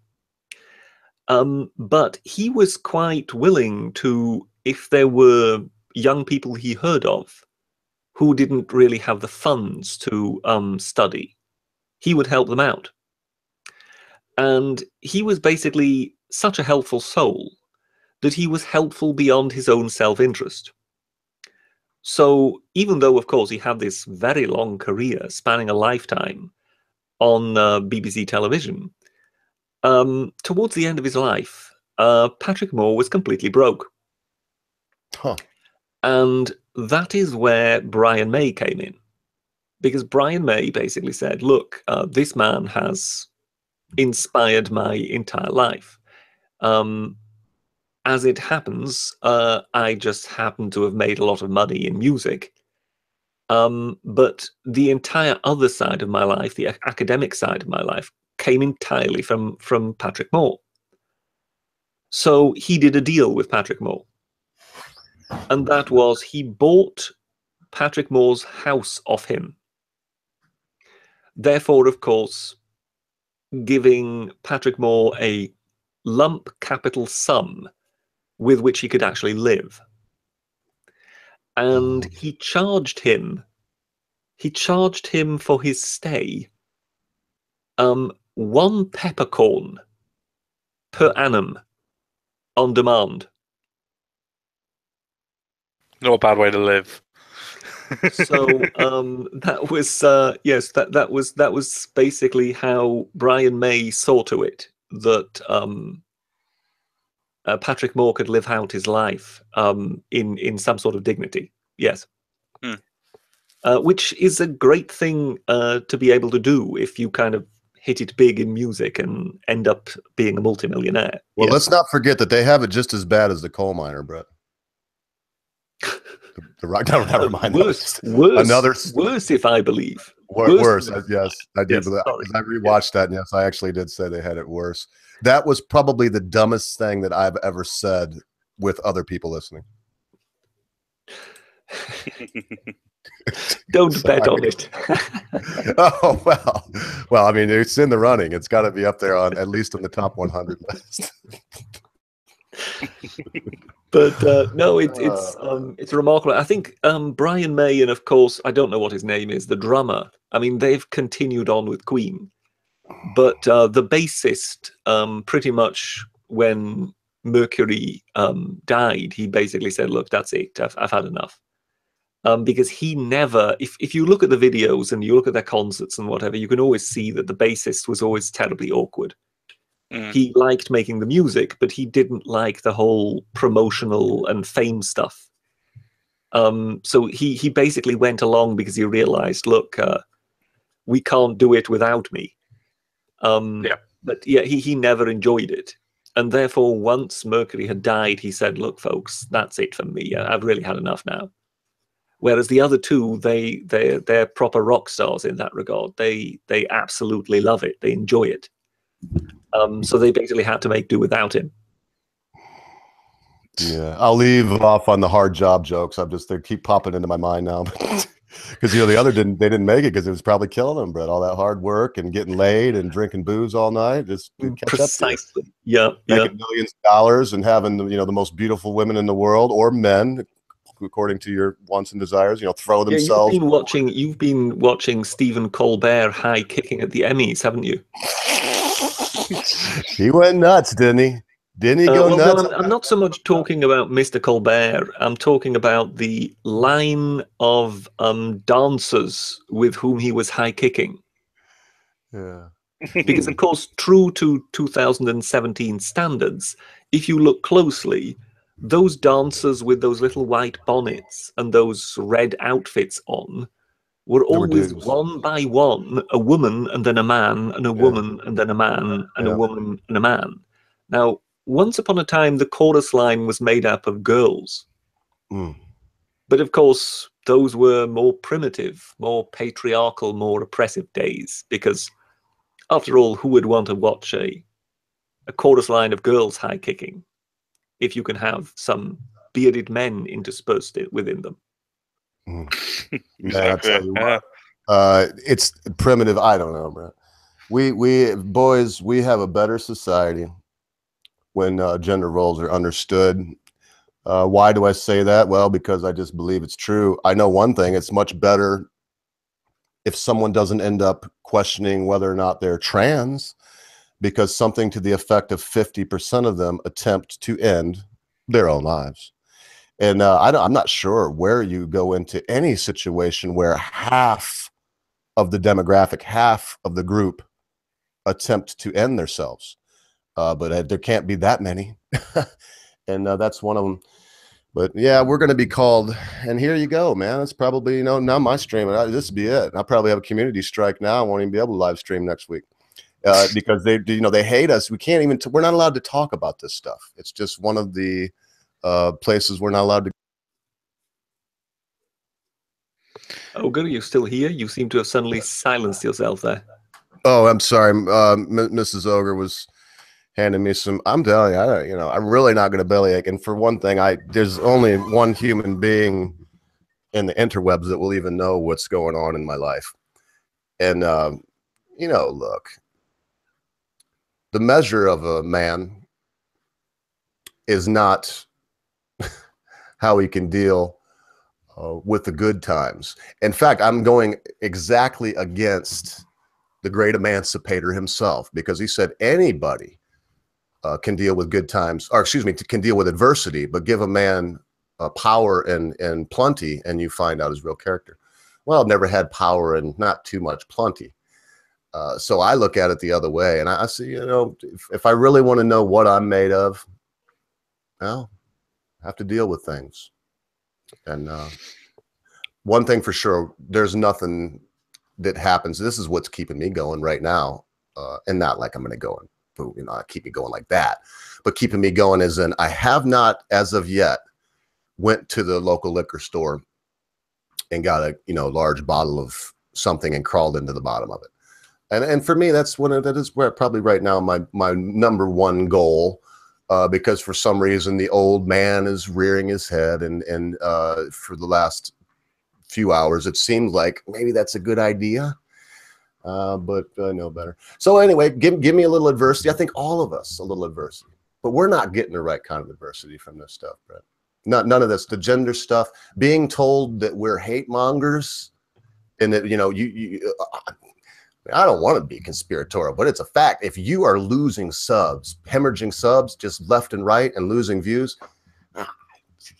But he was quite willing to, if there were young people he heard of who didn't really have the funds to study, he would help them out. And he was basically such a helpful soul that he was helpful beyond his own self-interest. So even though, of course, he had this very long career spanning a lifetime on BBC television, towards the end of his life, Patrick Moore was completely broke. Huh. And that is where Brian May came in. Because Brian May basically said, look, this man has inspired my entire life. As it happens, I just happen to have made a lot of money in music. But the entire other side of my life, the academic side of my life, came entirely from Patrick Moore. So he did a deal with Patrick Moore. And that was, he bought Patrick Moore's house off him. Therefore, of course, giving Patrick Moore a lump capital sum with which he could actually live. And he charged him for his stay 1 peppercorn per annum on demand. Not a bad way to live. So that was yes, that was basically how Brian May saw to it, that Patrick Moore could live out his life in some sort of dignity. Yes. Which is a great thing to be able to do if you kind of hit it big in music and end up being a multimillionaire. Well, yes. let's not forget that they have it just as bad as the coal miner, Brett. The rock. Never mind. Worse, if I believe. Worse. Yes, I did. Yes, I rewatched that, and yes, I actually did say they had it worse. That was probably the dumbest thing that I've ever said with other people listening. Don't bet on it. Oh, well, I mean, it's in the running. It's got to be up there on at least on the top 100 list. But no, it's remarkable. I think Brian May, and of course, I don't know what his name is, the drummer. I mean, they've continued on with Queen, but the bassist, pretty much when Mercury died, he basically said, "Look, that's it. I've had enough." Because he never, if you look at the videos and you look at their concerts and whatever, you can always see that the bassist was always terribly awkward. He liked making the music, but he didn't like the whole promotional and fame stuff. So he basically went along because he realized, look, we can't do it without me. But yeah, he never enjoyed it. And therefore, once Mercury had died, he said, look, folks, that's it for me. I've really had enough now. Whereas the other two, they're proper rock stars in that regard. They absolutely love it. They enjoy it. So they basically had to make do without him. Yeah, I'll leave off on the hard job jokes. They keep popping into my mind now. because the other they didn't make it because it was probably killing them, Brett. All that hard work and getting laid and drinking booze all night just to catch Precisely. up to you. Yeah, Making millions of dollars and having the most beautiful women in the world, or men, according to your wants and desires, throw themselves. You've been watching Stephen Colbert high kicking at the Emmys, haven't you? He went nuts, didn't he? Didn't he go nuts? No, I'm not so much talking about Mr. Colbert. I'm talking about the line of dancers with whom he was high kicking. Yeah. Because, of course, true to 2017 standards, if you look closely, those dancers with those little white bonnets and those red outfits on were always one by one a woman and then a man and a woman and then a man and a woman and a man. Now, once upon a time, the chorus line was made up of girls. But of course, those were more primitive, more patriarchal, more oppressive days, because after all, who would want to watch a chorus line of girls high kicking if you can have some bearded men interspersed within them? Exactly. It's primitive. I don't know, bro. We boys, we have a better society when gender roles are understood. Why do I say that? Well, because I just believe it's true. I know one thing: it's much better if someone doesn't end up questioning whether or not they're trans, because something to the effect of 50% of them attempt to end their own lives. And I'm not sure where you go into any situation where half of the demographic, half of the group attempt to end themselves. But there can't be that many. And that's one of them. But yeah, we're going to be called. And here you go, man. It's probably, now my stream, this will be it. I'll probably have a community strike now. I won't even be able to live stream next week. Because they hate us. We can't even, we're not allowed to talk about this stuff. It's just one of the places we're not allowed to. Ogre, you still here? You seem to have suddenly silenced yourself there. Oh, I'm sorry. Mrs. Ogre was handing me some. I'm telling you, I'm really not going to bellyache. And for one thing, there's only one human being in the interwebs that will even know what's going on in my life. And look, the measure of a man is not how he can deal with the good times. In fact, I'm going exactly against the great emancipator himself, because he said anybody can deal with good times, or excuse me, can deal with adversity, but give a man power and plenty, and you find out his real character. Well, I've never had power and not too much plenty. So I look at it the other way, and I see, if I really want to know what I'm made of, well, I have to deal with things. And one thing for sure, there's nothing that happens. This is what's keeping me going right now. And not like I'm going to go and keep me going like that, but keeping me going is I have not, as of yet, went to the local liquor store and got a large bottle of something and crawled into the bottom of it. And for me, that is where probably right now my number one goal, because for some reason the old man is rearing his head, and for the last few hours it seems like maybe that's a good idea, but I know better. So anyway, give me a little adversity. I think all of us a little adversity, but we're not getting the right kind of adversity from this stuff, Brett. None of this, the gender stuff, being told that we're hate mongers, and that I don't want to be conspiratorial, but it's a fact. If you are losing subs, hemorrhaging subs just left and right and losing views,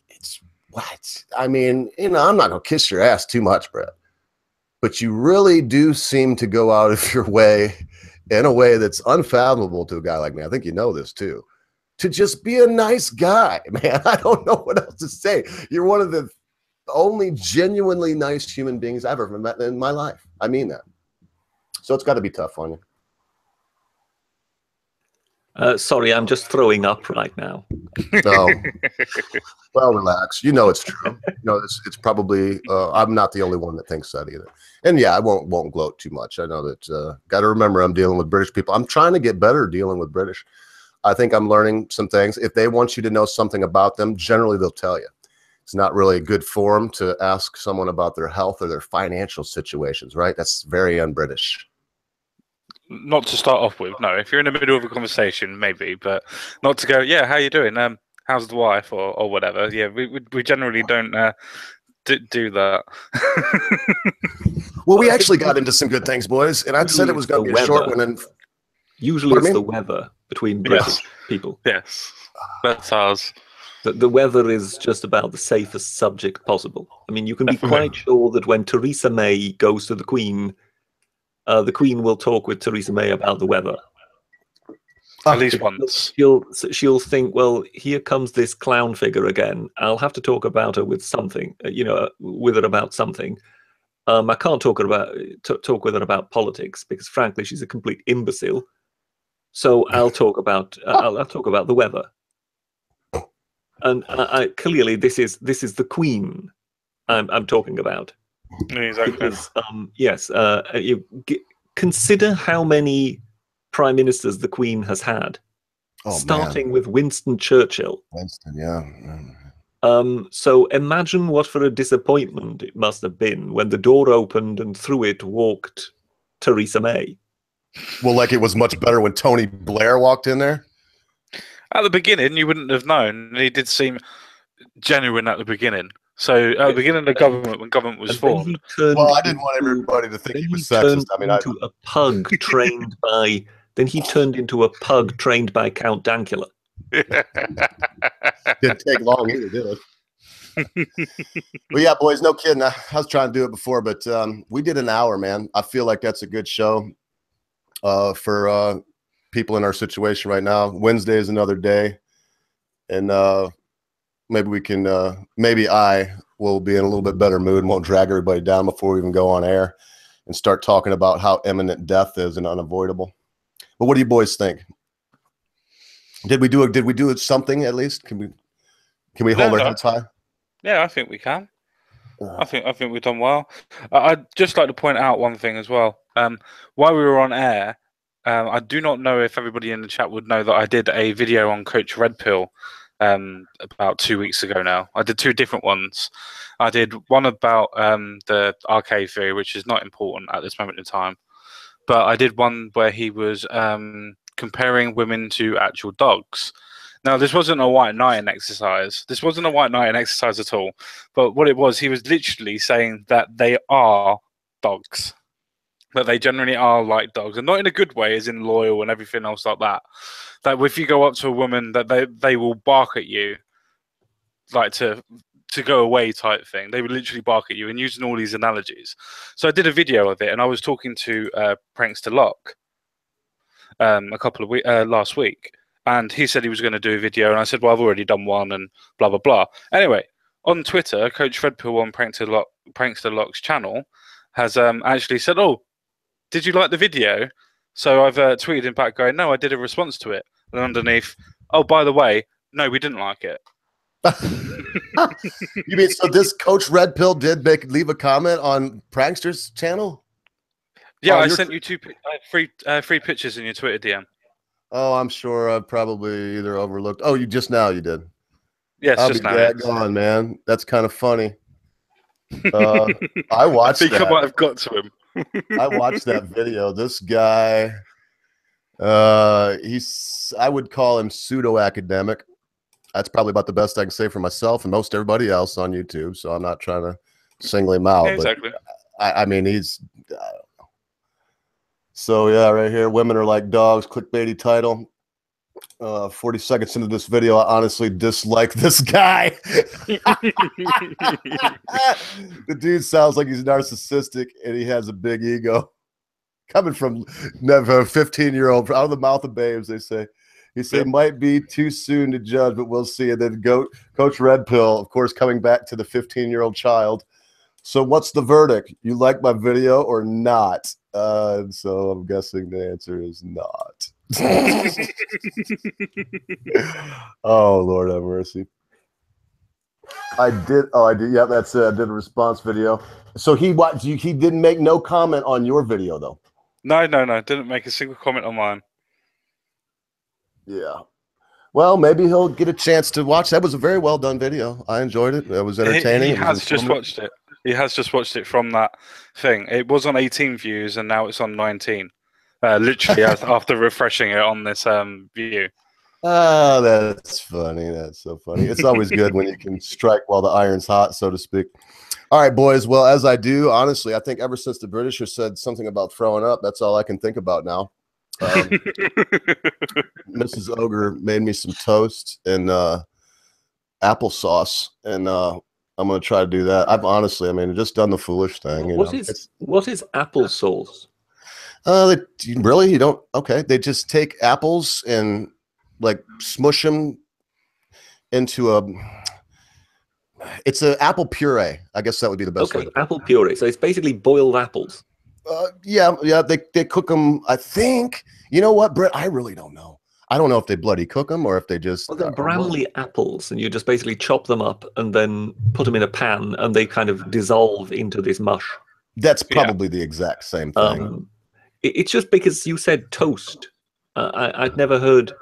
it's what? I mean, I'm not going to kiss your ass too much, Brett, but you really do seem to go out of your way in a way that's unfathomable to a guy like me. I think you know this too, to just be a nice guy, man. I don't know what else to say. You're one of the only genuinely nice human beings I've ever met in my life. I mean that. So it's got to be tough on you. Sorry, I'm just throwing up right now. No. Well, relax. It's true. It's probably, I'm not the only one that thinks that either. And yeah, I won't gloat too much. I know that, got to remember I'm dealing with British people. I'm trying to get better dealing with British. I think I'm learning some things. If they want you to know something about them, generally they'll tell you. it's not really a good forum to ask someone about their health or their financial situations, right? That's very un-British. Not to start off with, no. If you're in the middle of a conversation, maybe, but not to go, yeah, how you doing? How's the wife or whatever? Yeah, we generally don't do that. Well, we actually got into some good things, boys, and I said it was going to be a short one. And usually it's the weather between British people. Yes, that's ours. The weather is just about the safest subject possible. I mean, you can be quite sure that when Theresa May goes to the Queen will talk with Theresa May about the weather. At least once. She'll think, well, here comes this clown figure again. I'll have to talk about her with something, with her about something. I can't talk with her about politics because, frankly, she's a complete imbecile. So I'll talk about the weather. And clearly, this is the Queen I'm talking about. Exactly. Because, yes, consider how many prime ministers the Queen has had, starting with Winston Churchill. Winston, yeah. So imagine what for a disappointment it must have been when the door opened and through it walked Theresa May. Well, like it was much better when Tony Blair walked in there. At the beginning, you wouldn't have known. He did seem genuine at the beginning. So at the beginning of the government, when government was formed. Well, I didn't want everybody to think he was sexist. I mean, then he turned into a pug trained by Count Dankula. Didn't take long either, did it? Well, yeah, boys, no kidding. I was trying to do it before, but we did an hour, man. I feel like that's a good show for people in our situation right now. Wednesday is another day, and maybe we can, maybe I will be in a little bit better mood and won't drag everybody down before we even go on air and start talking about how imminent death is and unavoidable. But what do you boys think? Did we do something at least? Can we hold our heads high? Yeah, I think we can. I think we've done well. I'd just like to point out one thing as well. While we were on air, I do not know if everybody in the chat would know that I did a video on Coach Red Pill about 2 weeks ago now. I did two different ones. I did one about the arcade theory, which is not important at this moment in time. But I did one where he was comparing women to actual dogs. Now, this wasn't a white knighting exercise. This wasn't a white knighting exercise at all. But what it was, he was literally saying that they are dogs. That they generally are like dogs. And not in a good way, as in loyal and everything else like that. That if you go up to a woman, that they will bark at you, like to go away type thing. They would literally bark at you and using all these analogies. So I did a video of it, and I was talking to Prankster Locke last week. And he said he was going to do a video, and I said, well, I've already done one, and blah, blah, blah. Anyway, on Twitter, Coach Red Pill on Prankster Locke's channel has actually said, oh, did you like the video? So I've tweeted him back going, no, I did a response to it. And underneath, oh, by the way, no, we didn't like it. You mean so this Coach Red Pill did leave a comment on Prankster's channel? Yeah, I sent you three pictures in your Twitter DM. Oh, I'm sure I probably either overlooked. Oh, you did. Yes, I'll just now. On, man. That's kind of funny. I watched. I think I might have got to him. I watched that video. This guy, I would call him pseudo-academic. That's probably about the best I can say for myself and most everybody else on YouTube. So I'm not trying to single him out. Yeah, exactly. But I mean, he's. So yeah, right here, women are like dogs. Clickbaity title. 40 seconds into this video, I honestly dislike this guy. The dude sounds like he's narcissistic and he has a big ego. Coming from never a 15-year-old out of the mouth of babes, they say. He said, might be too soon to judge, but we'll see. And then Coach Red Pill, of course, coming back to the 15-year-old child. So what's the verdict? You like my video or not? So I'm guessing the answer is not. Oh, Lord have mercy. I did. Yeah, that's it. I did a response video. So he didn't make no comment on your video, though. No. Didn't make a single comment on mine. Yeah. Well, maybe he'll get a chance to watch. That was a very well done video. I enjoyed it. It was entertaining. He It was has just informative. watched it. He has just watched it from that thing. It was on 18 views, and now it's on 19. Literally, after refreshing it on this view. Oh, that's funny. That's so funny. It's always good when you can strike while the iron's hot, so to speak. All right, boys. Well, as I do, honestly, I think ever since the Britishers said something about throwing up, that's all I can think about now. Mrs. Ogre made me some toast and applesauce, and I'm going to try to do that. I've honestly, I mean, just done the foolish thing. What is applesauce? Really? You don't? Okay. They just take apples and like smush them into it's an apple puree. I guess that would be the best way. Okay, apple puree. So it's basically boiled apples. Yeah. They cook them. I think. You know what, Brett? I really don't know. I don't know if they bloody cook them or if they just. Well, they're Bramley apples, and you just basically chop them up and then put them in a pan, and they kind of dissolve into this mush. That's probably the exact same thing. It's just because you said toast. I'd never heard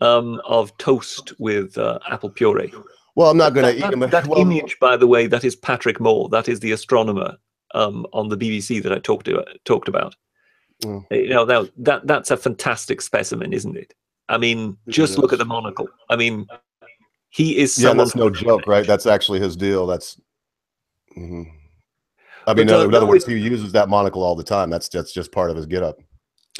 of toast with apple puree. Well, I'm not going to eat them. That image, by the way, that is Patrick Moore. That is the astronomer on the BBC that I talked about. You know, that's a fantastic specimen, isn't it? I mean, just look at the monocle. I mean, he is someone. Yeah, that's no joke, right? That's actually his deal. That's. I mean, in other words, he uses that monocle all the time. That's just part of his getup.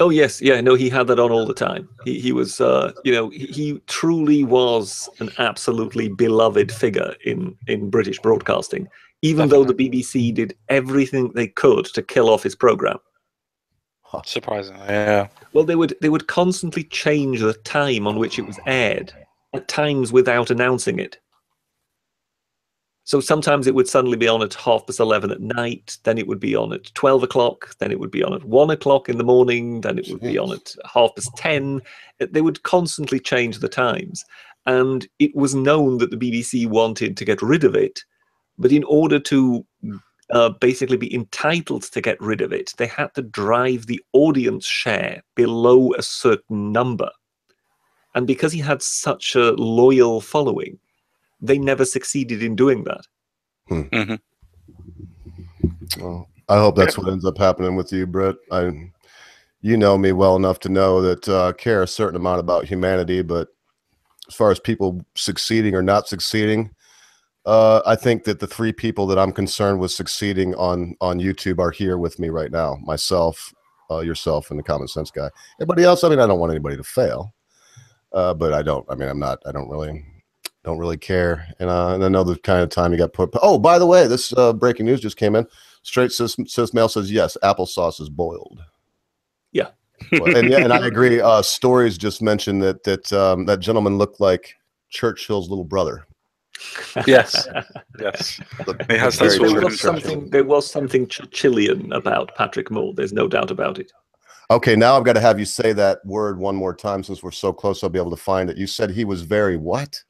Oh yes, yeah, no, he had that on all the time. He was, you know, he truly was an absolutely beloved figure in British broadcasting. Even though the BBC did everything they could to kill off his program. Surprisingly, yeah. Well, they would constantly change the time on which it was aired, at times without announcing it. So sometimes it would suddenly be on at 11:30 at night, then it would be on at 12 o'clock, then it would be on at 1 o'clock in the morning, then it would be on at 10:30. They would constantly change the times. And it was known that the BBC wanted to get rid of it, but in order to basically be entitled to get rid of it, they had to drive the audience share below a certain number. And because he had such a loyal following, they never succeeded in doing that. Well, I hope that's what ends up happening with you, Brett. You know me well enough to know that I care a certain amount about humanity, but as far as people succeeding or not succeeding, I think that the three people that I'm concerned with succeeding on YouTube are here with me right now. Myself, yourself, and the Common Sense Guy. Everybody else, I mean, I don't want anybody to fail, but I don't really care. And I know the kind of time you got put. Oh, by the way, this breaking news just came in. Straight Sis Mail says, yes, applesauce is boiled. Yeah. Well, and I agree. Stories just mentioned that gentleman looked like Churchill's little brother. Yes. Yes. He has that there was something Churchillian about Patrick Moore. There's no doubt about it. Okay, now I've got to have you say that word one more time since we're so close. I'll be able to find it. You said he was very what?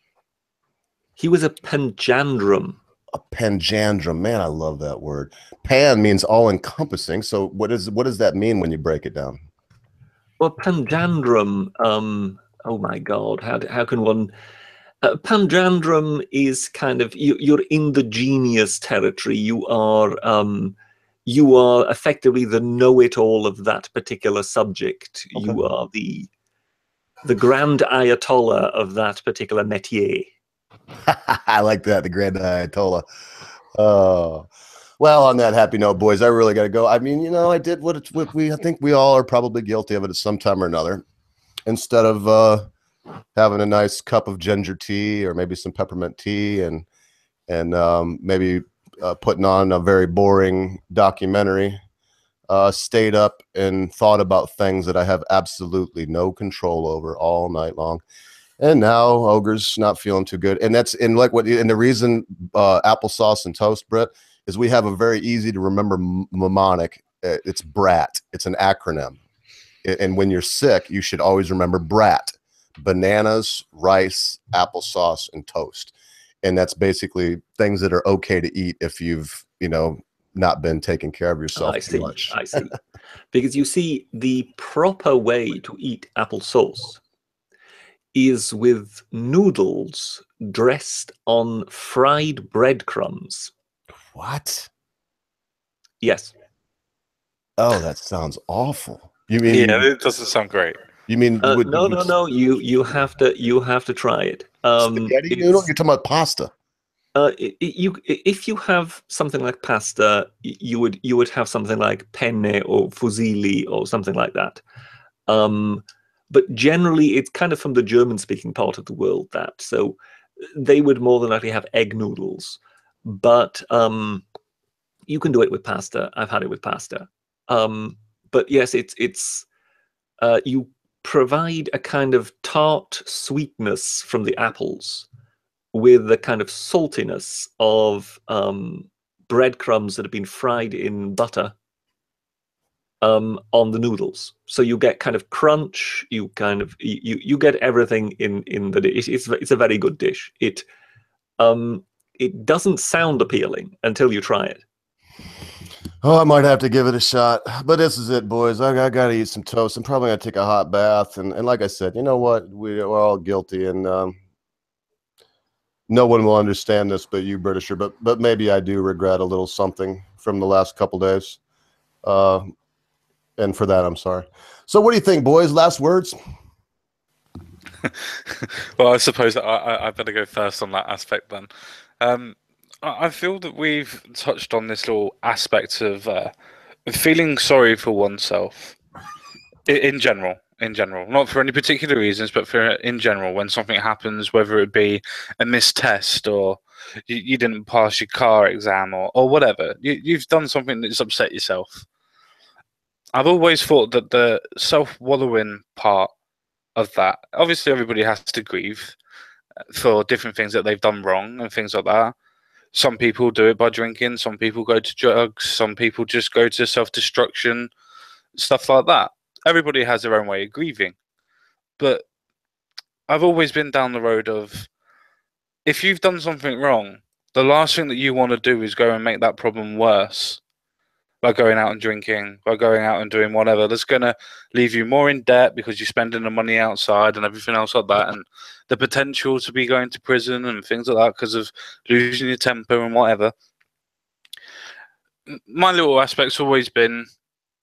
He was a panjandrum. A panjandrum. Man, I love that word. Pan means all-encompassing. So what does that mean when you break it down? Well, panjandrum, oh my God, how can one... panjandrum is kind of, you're in the genius territory. You are effectively the know-it-all of that particular subject. Okay. You are the grand ayatollah of that particular métier. I like that, the grand ayatollah. Oh, well, on that happy note, boys, I really got to go. I mean, you know, I did what I think we all are probably guilty of it at some time or another. Instead of having a nice cup of ginger tea or maybe some peppermint tea and maybe putting on a very boring documentary, stayed up and thought about things that I have absolutely no control over all night long. And now Ogre's not feeling too good. And the reason applesauce and toast, Brett, is we have a very easy to remember mnemonic. It's BRAT. It's an acronym. And when you're sick, you should always remember BRAT: bananas, rice, applesauce, and toast. And that's basically things that are okay to eat if you've, not been taking care of yourself too much. I see. Because you see, the proper way to eat applesauce is with noodles dressed on fried breadcrumbs. What? Yes. Oh, that sounds awful. You mean Yeah, it doesn't sound great. You mean no. You have to try it. Spaghetti noodle? You're talking about pasta. If you have something like pasta, you would have something like penne or fusilli or something like that. But generally, it's kind of from the German-speaking part of the world so they would more than likely have egg noodles. But you can do it with pasta. I've had it with pasta. But yes, it's you provide a kind of tart sweetness from the apples with the kind of saltiness of breadcrumbs that have been fried in butter on the noodles. So you get kind of crunch. You get everything in the dish. It's a very good dish. It doesn't sound appealing until you try it. Oh, I might have to give it a shot. But this is it, boys. I got to eat some toast. I'm probably going to take a hot bath. And like I said, you know what? We're all guilty. And no one will understand this but you, Britisher. But maybe I do regret a little something from the last couple days. And for that, I'm sorry. So what do you think, boys? Last words? Well, I suppose I better go first on that aspect then. I feel that we've touched on this little aspect of feeling sorry for oneself in general, not for any particular reasons, but for in general, when something happens, whether it be a missed test or you didn't pass your car exam or whatever, you've done something that's upset yourself. I've always thought that the self-wallowing part of that, obviously everybody has to grieve for different things that they've done wrong and things like that. Some people do it by drinking, some people go to drugs, some people just go to self-destruction, stuff like that. Everybody has their own way of grieving. But I've always been down the road of, if you've done something wrong, the last thing that you want to do is go and make that problem worse by going out and drinking, by going out and doing whatever. That's going to leave you more in debt because you're spending the money outside and everything else like that, and the potential to be going to prison and things like that because of losing your temper and whatever. My little aspect's always been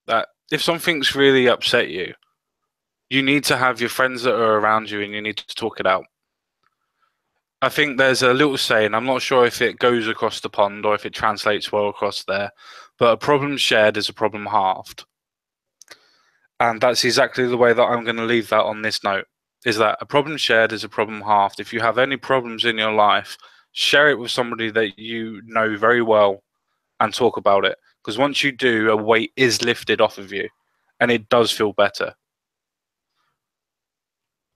that if something's really upset you, you need to have your friends that are around you and you need to talk it out. I think there's a little saying, I'm not sure if it goes across the pond or if it translates well across there, but a problem shared is a problem halved. And that's exactly the way that I'm going to leave that on this note, is that a problem shared is a problem halved. If you have any problems in your life, share it with somebody that you know very well and talk about it. Because once you do, a weight is lifted off of you and it does feel better.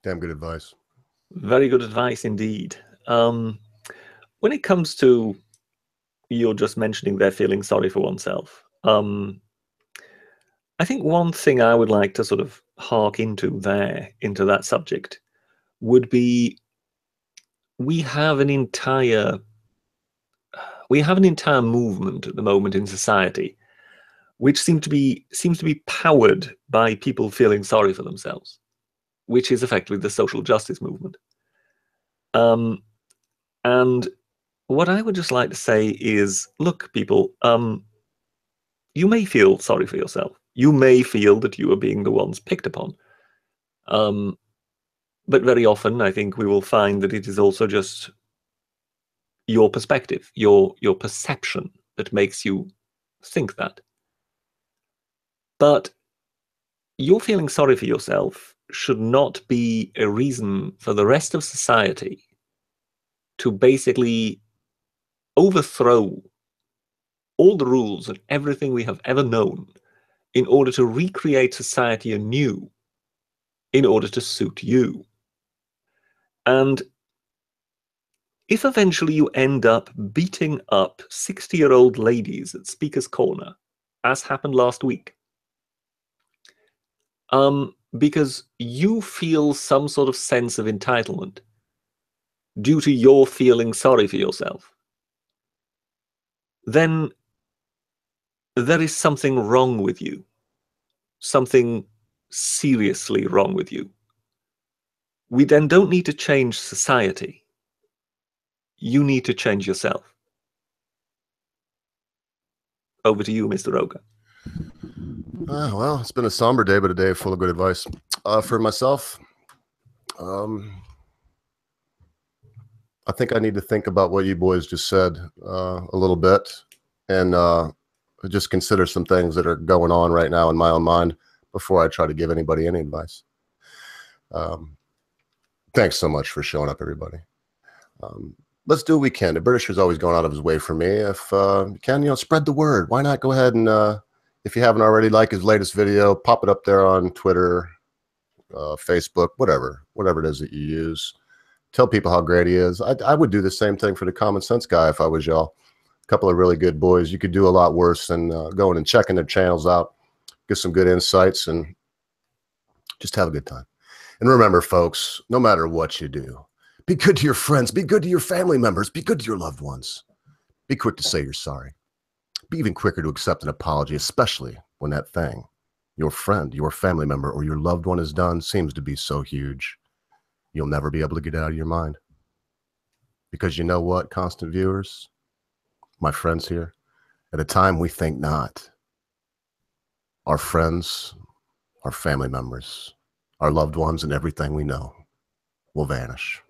Damn good advice. Very good advice indeed. When it comes to you're just mentioning they're feeling sorry for oneself, I think one thing I would like to sort of hark into that subject would be we have an entire movement at the moment in society which seems to be powered by people feeling sorry for themselves, which is effectively the social justice movement. And what I would just like to say is, look, people, you may feel sorry for yourself. You may feel that you are being the ones picked upon. But very often, I think we will find that it is also just your perspective, your perception that makes you think that. But your feeling sorry for yourself should not be a reason for the rest of society to basically overthrow all the rules and everything we have ever known in order to recreate society anew, in order to suit you. And if eventually you end up beating up 60-year-old ladies at Speaker's Corner, as happened last week, because you feel some sort of sense of entitlement due to your feeling sorry for yourself, then there is something wrong with you, something seriously wrong with you. we then don't need to change society. You need to change yourself. Over to you, Mr. Roker. Well, it's been a somber day, but a day full of good advice. For myself, I think I need to think about what you boys just said a little bit, and just consider some things that are going on right now in my own mind before I try to give anybody any advice. Thanks so much for showing up, everybody. Let's do what we can. The Britisher's always going out of his way for me. If you can, spread the word. Why not go ahead and, if you haven't already, like his latest video, pop it up there on Twitter, Facebook, whatever it is that you use. Tell people how great he is. I would do the same thing for the Common Sense guy if I was y'all. A couple of really good boys. You could do a lot worse than going and checking their channels out, get some good insights, and just have a good time. And remember, folks, no matter what you do, be good to your friends, be good to your family members, be good to your loved ones. Be quick to say you're sorry. Be even quicker to accept an apology, especially when that thing your friend, your family member, or your loved one has done seems to be so huge, you'll never be able to get it out of your mind. Because you know what, constant viewers, my friends here, at a time we think not, our friends, our family members, our loved ones, and everything we know will vanish.